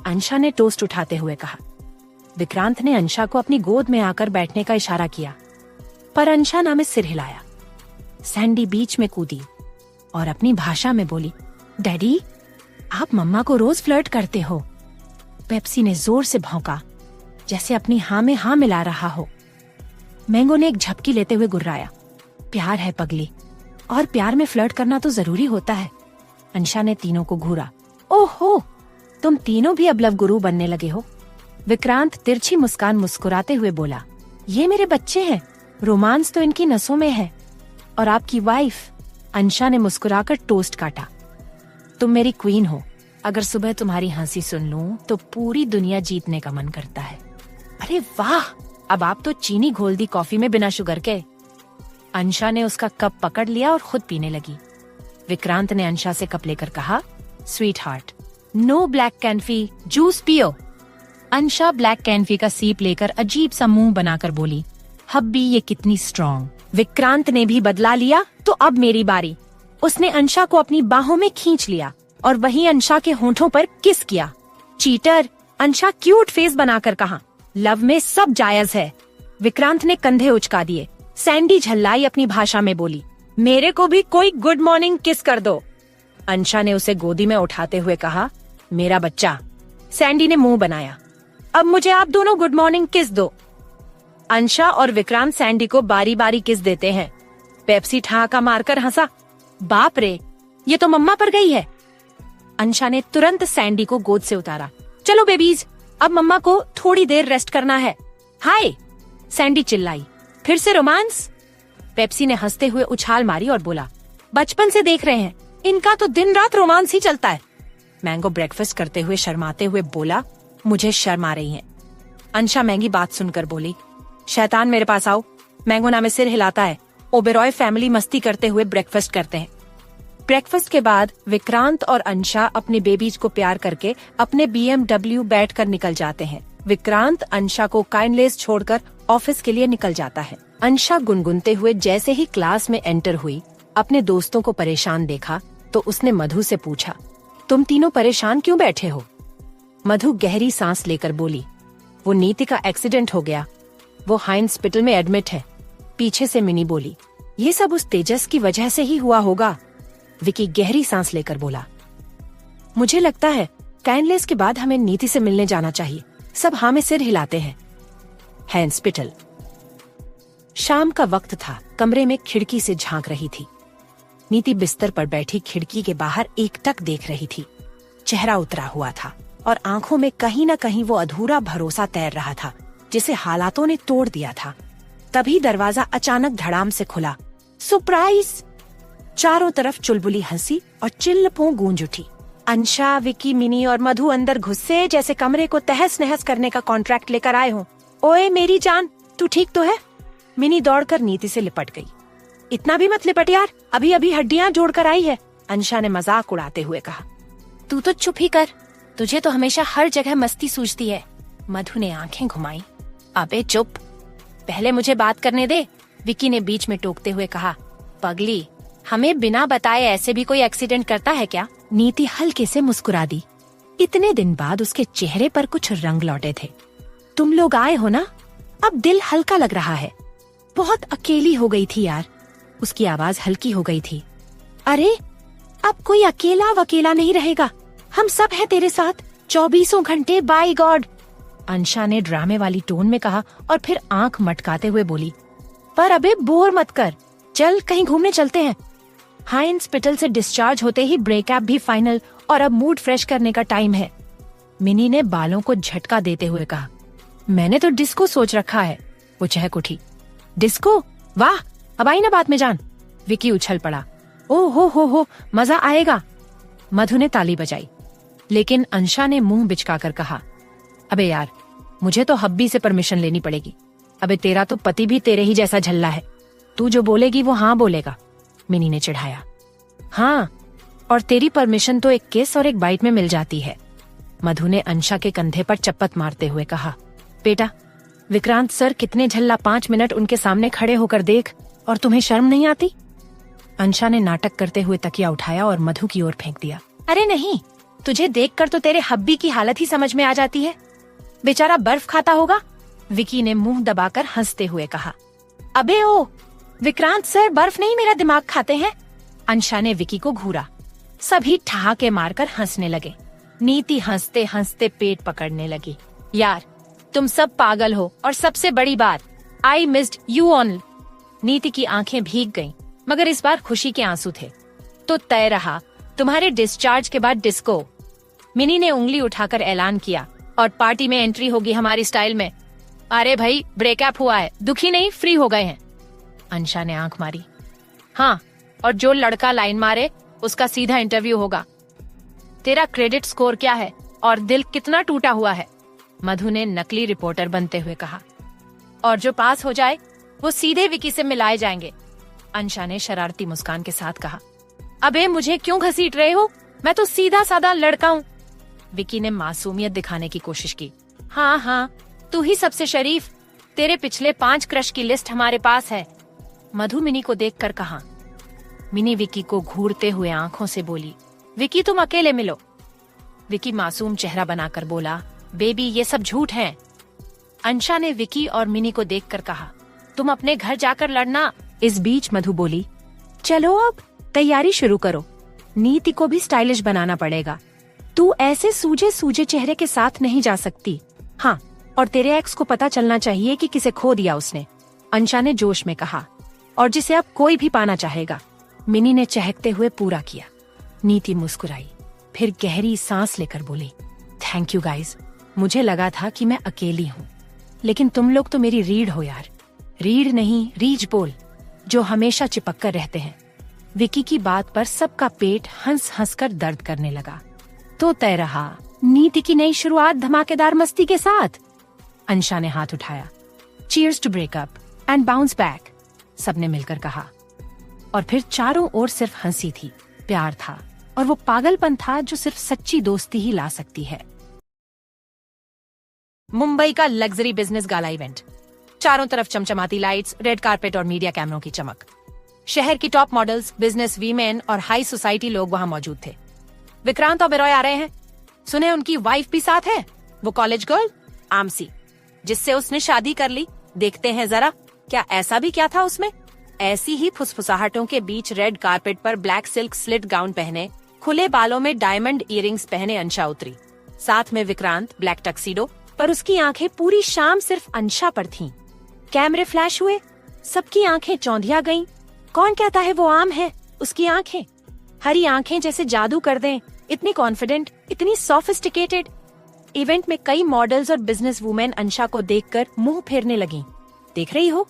अंशा ने टोस्ट उठाते हुए कहा। विक्रांत ने अंशा को अपनी गोद में आकर बैठने का इशारा किया, पर अंशा ना में सिर हिलाया। सैंडी बीच में कूदी और अपनी भाषा में बोली, डैडी आप मम्मा को रोज फ्लर्ट करते हो। पेप्सी ने जोर से भौंका, जैसे अपनी हाँ में हाँ मिला रहा हो। मैंगो ने एक झपकी लेते हुए गुर्राया, प्यार है पगली, और प्यार में फ्लर्ट करना तो जरूरी होता है। अंशा ने तीनों को घूरा। ओहो, तुम तीनों भी अब लव गुरु बनने लगे हो। विक्रांत तिरछी मुस्कान मुस्कुराते हुए बोला, ये मेरे बच्चे हैं, रोमांस तो इनकी नसों में है। और आपकी वाइफ, अंशा ने मुस्कुराकर टोस्ट काटा। तुम मेरी क्वीन हो, अगर सुबह तुम्हारी हंसी सुन लूं तो पूरी दुनिया जीतने का मन करता है। अरे वाह, अब आप तो चीनी घोल दी कॉफी में बिना शुगर के। अंशा ने उसका कप पकड़ लिया और खुद पीने लगी। विक्रांत ने अंशा से कप लेकर कहा, sweetheart, no black coffee, juice पियो। अंशा ब्लैक कैनफी का सीप लेकर अजीब सा मुंह बनाकर बोली, हब्बी ये कितनी स्ट्रॉन्ग। विक्रांत ने भी बदला लिया, तो अब मेरी बारी। उसने अंशा को अपनी बाहों में खींच लिया और वहीं अंशा के होंठों पर किस किया। चीटर, अंशा क्यूट फेस बनाकर कहा, लव में सब जायज है। विक्रांत ने कंधे उचका दिए। सैंडी झल्लाई अपनी भाषा में बोली, मेरे को भी कोई गुड मॉर्निंग किस कर दो। अंशा ने उसे गोदी में उठाते हुए कहा, मेरा बच्चा। सैंडी ने मुंह बनाया, अब मुझे आप दोनों गुड मॉर्निंग किस दो। अंशा और विक्रांत सैंडी को बारी बारी किस देते हैं। पेप्सी ठहाका मारकर हंसा, बाप रे, ये तो मम्मा पर गई है। अंशा ने तुरंत सैंडी को गोद से उतारा। चलो बेबीज, अब मम्मा को थोड़ी देर रेस्ट करना है। हाय, सैंडी चिल्लाई, फिर से रोमांस। पेप्सी ने हंसते हुए उछाल मारी और बोला, बचपन से देख रहे हैं, इनका तो दिन रात रोमांस ही चलता है। मैंगो ब्रेकफास्ट करते हुए शर्माते हुए बोला, मुझे शर्म आ रही है। अंशा महंगी बात सुनकर बोली, शैतान मेरे पास आओ। मैंगो ना में सिर हिलाता है। ओबेरॉय फैमिली मस्ती करते हुए ब्रेकफास्ट करते हैं। ब्रेकफास्ट के बाद विक्रांत और अंशा अपने बेबीज को प्यार करके अपने BMW बैठकर निकल जाते हैं। विक्रांत अंशा को काइंडलेस छोड़कर ऑफिस के लिए निकल जाता है। अंशा गुनगुनते हुए जैसे ही क्लास में एंटर हुई, अपने दोस्तों को परेशान देखा तो उसने मधु से पूछा, तुम तीनों परेशान क्यों बैठे हो? मधु गहरी सांस लेकर बोली, वो नीति का एक्सीडेंट हो गया, वो हॉस्पिटल में एडमिट है। पीछे से मिनी बोली, ये सब उस तेजस की वजह से ही हुआ होगा। विकी गहरी सांस लेकर बोला, मुझे लगता है काइंडलेस के बाद हमें नीति से मिलने जाना चाहिए। सब हाँ में सिर हिलाते हैं। हॉस्पिटल। शाम का वक्त था। कमरे में खिड़की से झांक रही थी। नीति बिस्तर पर बैठी खिड़की के बाहर एकटक देख रही थी। चेहरा उतरा हुआ था और आंखों में कहीं न कहीं वो अधूरा भरोसा तैर रहा था जिसे हालातों ने तोड़ दिया था। तभी दरवाजा अचानक धड़ाम से खुला। सरप्राइज! चारों तरफ चुलबुली हंसी और चिल्लपों गूंज उठी। अंशा, विकी, मिनी और मधु अंदर घुसे जैसे कमरे को तहस नहस करने का कॉन्ट्रैक्ट लेकर आए हों। ओए मेरी जान, तू ठीक तो है? मिनी दौड़कर नीति से लिपट गई। इतना भी मत लिपट यार, अभी अभी हड्डियां जोड़कर आई है, अंशा ने मजाक उड़ाते हुए कहा। तू तो चुप ही कर, तुझे तो हमेशा हर जगह मस्ती सूझती है। मधु ने आंखें घुमाई। अबे चुप, पहले मुझे बात करने दे, विकी ने बीच में टोकते हुए कहा। पगली, हमें बिना बताए ऐसे भी कोई एक्सीडेंट करता है क्या? नीति हल्के से मुस्कुरा दी। इतने दिन बाद उसके चेहरे पर कुछ रंग लौटे थे। तुम लोग आए हो ना, अब दिल हल्का लग रहा है। बहुत अकेली हो गई थी यार। उसकी आवाज हल्की हो गई थी। अरे अब कोई अकेला वकेला नहीं रहेगा, हम सब हैं तेरे साथ 24 घंटे। Bye God! अंशा ने ड्रामे वाली टोन में कहा और फिर आंख मटकाते हुए बोली, पर अबे बोर मत कर, चल कहीं घूमने चलते हैं। हाई हॉस्पिटल से डिस्चार्ज होते ही ब्रेकअप भी फाइनल और अब मूड फ्रेश करने का टाइम है। मिनी ने बालों को झटका देते हुए कहा, मैंने तो डिस्को सोच रखा है। वो चहक उठी, डिस्को? वाह, अब आई ना बात में जान। विकी उछल पड़ा, ओ हो, मजा आएगा। मधु ने ताली बजाई, लेकिन अंशा ने मुंह बिचकाकर कहा, अबे यार, मुझे तो हब्बी से परमिशन लेनी पड़ेगी। अबे तेरा तो पति भी तेरे ही जैसा झल्ला है, तू जो बोलेगी वो हाँ बोलेगा। मिनी ने चिढ़ाया। हाँ, और तेरी परमिशन तो एक किस और एक बाइट में मिल जाती है। मधु ने अंशा के कंधे पर चप्पत मारते हुए कहा, बेटा, विक्रांत सर कितने झल्ला, 5 मिनट उनके सामने खड़े होकर देख, और तुम्हें शर्म नहीं आती? अंशा ने नाटक करते हुए तकिया उठाया और मधु की ओर फेंक दिया। अरे नहीं, तुझे देखकर तो तेरे हब्बी की हालत ही समझ में आ जाती है। बेचारा बर्फ खाता होगा। विकी ने मुंह दबाकर हंसते हुए कहा, अबे ओ विक्रांत सर बर्फ नहीं मेरा दिमाग खाते हैं। अंशा ने विकी को घूरा। सभी ठहाके मारकर हंसने लगे। नीति हंसते हंसते पेट पकड़ने लगी। यार, तुम सब पागल हो, और सबसे बड़ी बात, आई मिस्ड यू ऑन। नीति की आंखें भीग गईं, मगर इस बार खुशी के आंसू थे। तो तय रहा, तुम्हारे डिस्चार्ज के बाद डिस्को। मिनी ने उंगली उठाकर ऐलान किया, और पार्टी में एंट्री होगी हमारी स्टाइल में। अरे भाई, ब्रेकअप हुआ है, दुखी नहीं, फ्री हो गए हैं। अंशा ने आंख मारी। हाँ, और जो लड़का लाइन मारे उसका सीधा इंटरव्यू होगा। तेरा क्रेडिट स्कोर क्या है और दिल कितना टूटा हुआ है? मधु ने नकली रिपोर्टर बनते हुए कहा। और जो पास हो जाए वो सीधे विकी से मिलाए जाएंगे। अंशा ने शरारती मुस्कान के साथ कहा। अबे मुझे क्यों घसीट रहे हो? मैं तो सीधा साधा लड़का हूँ। विकी ने मासूमियत दिखाने की कोशिश की। हाँ, तू ही सबसे शरीफ। तेरे पिछले 5 क्रश की लिस्ट हमारे पास है। मधु मिनी को देखकर कहा। मिनी विकी को घूरते हुए आंखों से बोली, विकी तुम अकेले मिलो। विकी मासूम चेहरा बनाकर बोला, बेबी ये सब झूठ है। अंशा ने विकी और मिनी को देखकर कहा, तुम अपने घर जाकर लड़ना। इस बीच मधु बोली, चलो अब तैयारी शुरू करो। नीति को भी स्टाइलिश बनाना पड़ेगा। तू ऐसे सूजे सूजे चेहरे के साथ नहीं जा सकती। हाँ, और तेरे एक्स को पता चलना चाहिए कि किसे खो दिया उसने। अंशा ने जोश में कहा, और जिसे अब कोई भी पाना चाहेगा। मिनी ने चहकते हुए पूरा किया। नीति मुस्कुराई, फिर गहरी सांस लेकर बोली, थैंक यू गाइज। मुझे लगा था कि मैं अकेली हूँ, लेकिन तुम लोग तो मेरी रीढ़ हो यार। रीढ़ नहीं, रीछ बोल, जो हमेशा चिपक कर रहते हैं। विकी की बात पर सबका पेट हंस हंस कर दर्द करने लगा। तो तय रहा, नीति की नई शुरुआत धमाकेदार मस्ती के साथ। अंशा ने हाथ उठाया। Cheers to breakup and bounce back, सबने मिलकर कहा। और फिर चारों ओर सिर्फ हंसी थी, प्यार था, और वो पागलपन था जो सिर्फ सच्ची दोस्ती ही ला सकती है। मुंबई का लग्जरी बिजनेस गाला इवेंट। चारों तरफ चमचमाती लाइट्स, रेड कारपेट और मीडिया कैमरों की चमक। शहर की टॉप मॉडल्स, बिजनेस वीमेन और हाई सोसाइटी लोग वहां मौजूद थे। विक्रांत ओबेरॉय आ रहे हैं। सुने उनकी वाइफ भी साथ है, वो कॉलेज गर्ल आमसी, जिससे उसने शादी कर ली। देखते हैं जरा, क्या ऐसा भी क्या था उसमें। ऐसी ही फुसफुसाहटों के बीच रेड कारपेट पर ब्लैक सिल्क स्लिट गाउन पहने, खुले बालों में डायमंड इयररिंग्स पहने अंशा उतरी। साथ में विक्रांत ब्लैक टक्सीडो, पर उसकी आंखें पूरी शाम सिर्फ अंशा पर थीं। कैमरे फ्लैश हुए, सबकी आंखें चौंधिया गईं। कौन कहता है वो आम है? उसकी आंखें, हरी आंखें जैसे जादू कर दें। इतनी कॉन्फिडेंट, इतनी सोफिस्टिकेटेड। इवेंट में कई मॉडल्स और बिजनेस वुमेन अंशा को देखकर मुंह फेरने लगीं। देख रही हो?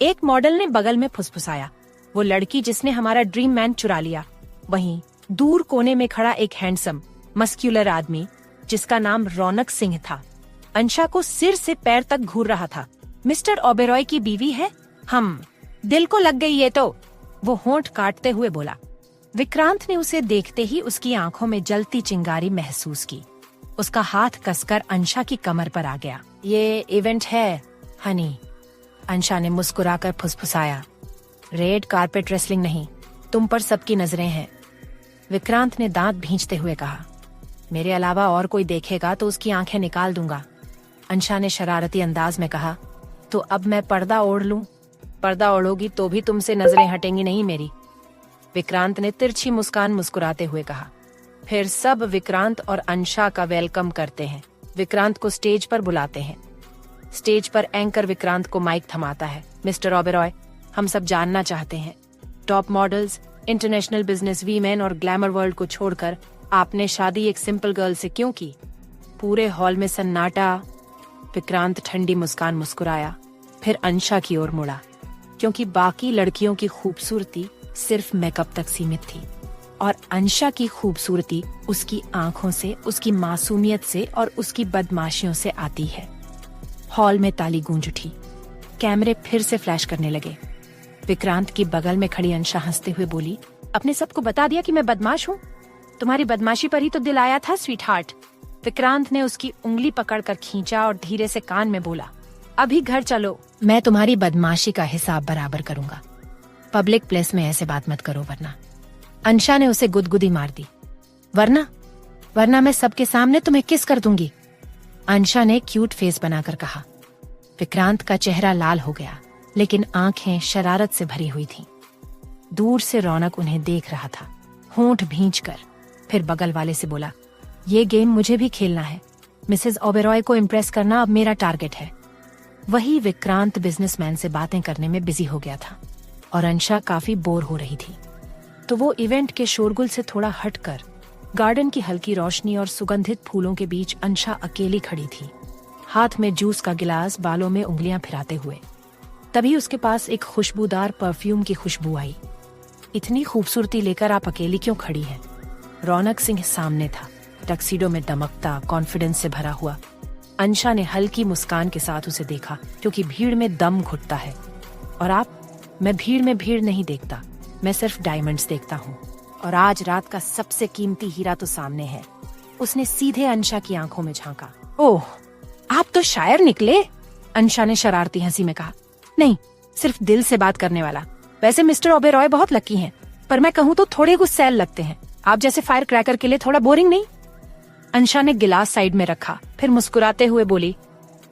एक मॉडल ने बगल में फुसफुसाया, वो लड़की जिसने हमारा ड्रीम मैन चुरा लिया। वहीं दूर कोने में खड़ा एक हैंडसम मस्क्यूलर आदमी जिसका नाम रौनक सिंह था, अंशा को सिर से पैर तक घूर रहा था। मिस्टर ओबेरॉय की बीवी है हम। दिल को लग गई ये तो, वो होंठ काटते हुए बोला। विक्रांत ने उसे देखते ही उसकी आंखों में जलती चिंगारी महसूस की। उसका हाथ कसकर अंशा की कमर पर आ गया। ये इवेंट है हनी, अंशा ने मुस्कुराकर फुसफुसाया। रेड कारपेट रेसलिंग नहीं, तुम पर सबकी नजरें हैं। विक्रांत ने दांत भींचते हुए कहा, मेरे अलावा और कोई देखेगा तो उसकी आंखें निकाल दूंगा। अंशा ने शरारती अंदाज में कहा, तो अब मैं पर्दा ओढ़ लूं? पर्दा ओढ़ोगी तो भी तुमसे नजरें हटेंगी नहीं मेरी। विक्रांत ने तिरछी मुस्कान मुस्कुराते हुए कहा। फिर सब विक्रांत और अंशा का वेलकम करते हैं। विक्रांत को स्टेज पर बुलाते हैं। स्टेज पर एंकर विक्रांत को माइक थमाता है। मिस्टर ओबेरॉय, हम सब जानना चाहते हैं, top models, international business women और ग्लैमर वर्ल्ड को छोड़कर आपने शादी एक सिंपल गर्ल से क्यों की? पूरे हॉल में सन्नाटा। विक्रांत ठंडी मुस्कान मुस्कुराया, फिर अंशा की ओर मुड़ा, क्योंकि बाकी लड़कियों की खूबसूरती सिर्फ मेकअप तक सीमित थी और अंशा की खूबसूरती उसकी आंखों से, उसकी मासूमियत से और उसकी बदमाशियों से आती है। हॉल में ताली गूंज उठी। कैमरे फिर से फ्लैश करने लगे। विक्रांत की बगल में खड़ी अंशा हंसते हुए बोली, अपने सबको बता दिया कि मैं बदमाश हूँ? तुम्हारी बदमाशी पर ही तो दिल आया था स्वीट हार्ट। विक्रांत ने उसकी उंगली पकड़कर खींचा और धीरे से कान में बोला, अभी घर चलो, मैं तुम्हारी बदमाशी का हिसाब बराबर करूंगा। पब्लिक प्लेस में ऐसे बात मत करो वरना। अंशा ने उसे गुदगुदी मार दी। वरना मैं सबके सामने तुम्हें किस कर दूंगी, अंशा ने क्यूट फेस बनाकर कहा। विक्रांत का चेहरा लाल हो गया, लेकिन आंखें शरारत से भरी हुई थीं। दूर से रौनक उन्हें देख रहा था, होंठ भींचकर। फिर बगल वाले से बोला, ये गेम मुझे भी खेलना है। मिसेस ओबेरॉय को इम्प्रेस करना अब मेरा टारगेट है। वही विक्रांत बिजनेसमैन से बातें करने में बिजी हो गया था और अंशा काफी बोर हो रही थी, तो वो इवेंट के शोरगुल से थोड़ा हटकर गार्डन की हल्की रोशनी और सुगंधित फूलों के बीच अंशा अकेली खड़ी थी, हाथ में जूस का गिलास, बालों में उंगलियां फिराते हुए। तभी उसके पास एक खुशबूदार परफ्यूम की खुशबू आई। इतनी खूबसूरती लेकर आप अकेली क्यों खड़ी हैं? रौनक सिंह सामने था, टक्सीडो में दमकता, कॉन्फिडेंस से भरा हुआ। अंशा ने हल्की मुस्कान के साथ उसे देखा, क्योंकि भीड़ में दम घुटता है। और आप? मैं भीड़ में भीड़ नहीं देखता, मैं सिर्फ डायमंड्स देखता हूँ, और आज रात का सबसे कीमती हीरा तो सामने है। उसने सीधे अंशा की आंखों में झांका। ओह, आप तो शायर निकले, अंशा ने शरारती हंसी में कहा। नहीं, सिर्फ दिल से बात करने वाला। वैसे मिस्टर ओबेरॉय बहुत लकी हैं, पर मैं कहूँ तो थोड़े गुस्सैल लगते हैं। आप जैसे फायर क्रैकर के लिए थोड़ा बोरिंग नहीं? अंशा ने गिलास साइड में रखा, फिर मुस्कुराते हुए बोली,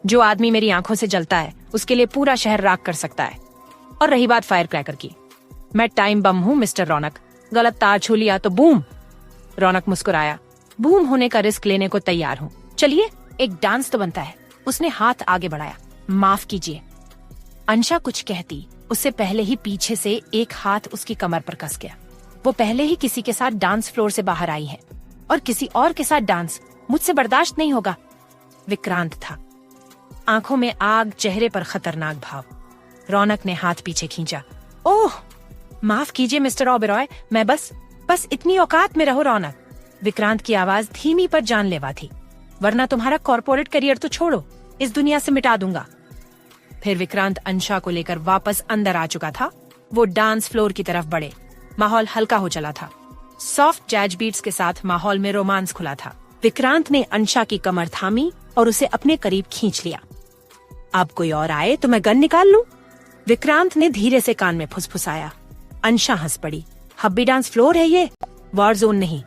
जो आदमी मेरी आंखों से जलता है उसके लिए पूरा शहर राख कर सकता है। और रही बात फायर क्रैकर की, मैं टाइम बम हूँ मिस्टर रौनक, गलत तार छू लिया तो बूम। रौनक मुस्कुराया, बूम होने का रिस्क लेने को तैयार हूँ। चलिए एक डांस तो बनता है। उसने हाथ आगे बढ़ाया। माफ कीजिए। अंशा कुछ कहती, उससे पहले ही पीछे से एक हाथ उसकी कमर पर कस गया। वो पहले ही किसी के साथ डांस फ्लोर से बाहर आई है, और किसी और के साथ डांस मुझसे बर्दाश्त नहीं होगा। विक्रांत था, आंखों में आग, चेहरे पर खतरनाक भाव। रौनक ने हाथ पीछे खींचा। ओह, माफ कीजिए मिस्टर ओबेरॉय, मैं बस इतनी औकात में रहो रौनक। विक्रांत की आवाज धीमी पर जानलेवा थी। वरना तुम्हारा कॉर्पोरेट करियर तो छोड़ो, इस दुनिया से मिटा दूंगा। फिर विक्रांत अंशा को लेकर वापस अंदर आ चुका था। वो डांस फ्लोर की तरफ बढ़े। माहौल हल्का हो चला था। सॉफ्ट जैज बीट्स के साथ माहौल में रोमांस खुला था। विक्रांत ने अंशा की कमर थामी और उसे अपने करीब खींच लिया। अब कोई और आए तो मैं गन निकाल लूं? विक्रांत ने धीरे से कान में फुसफुसाया। अंशा हंस पड़ी। हब्बी डांस फ्लोर है ये, वॉर जोन नहीं।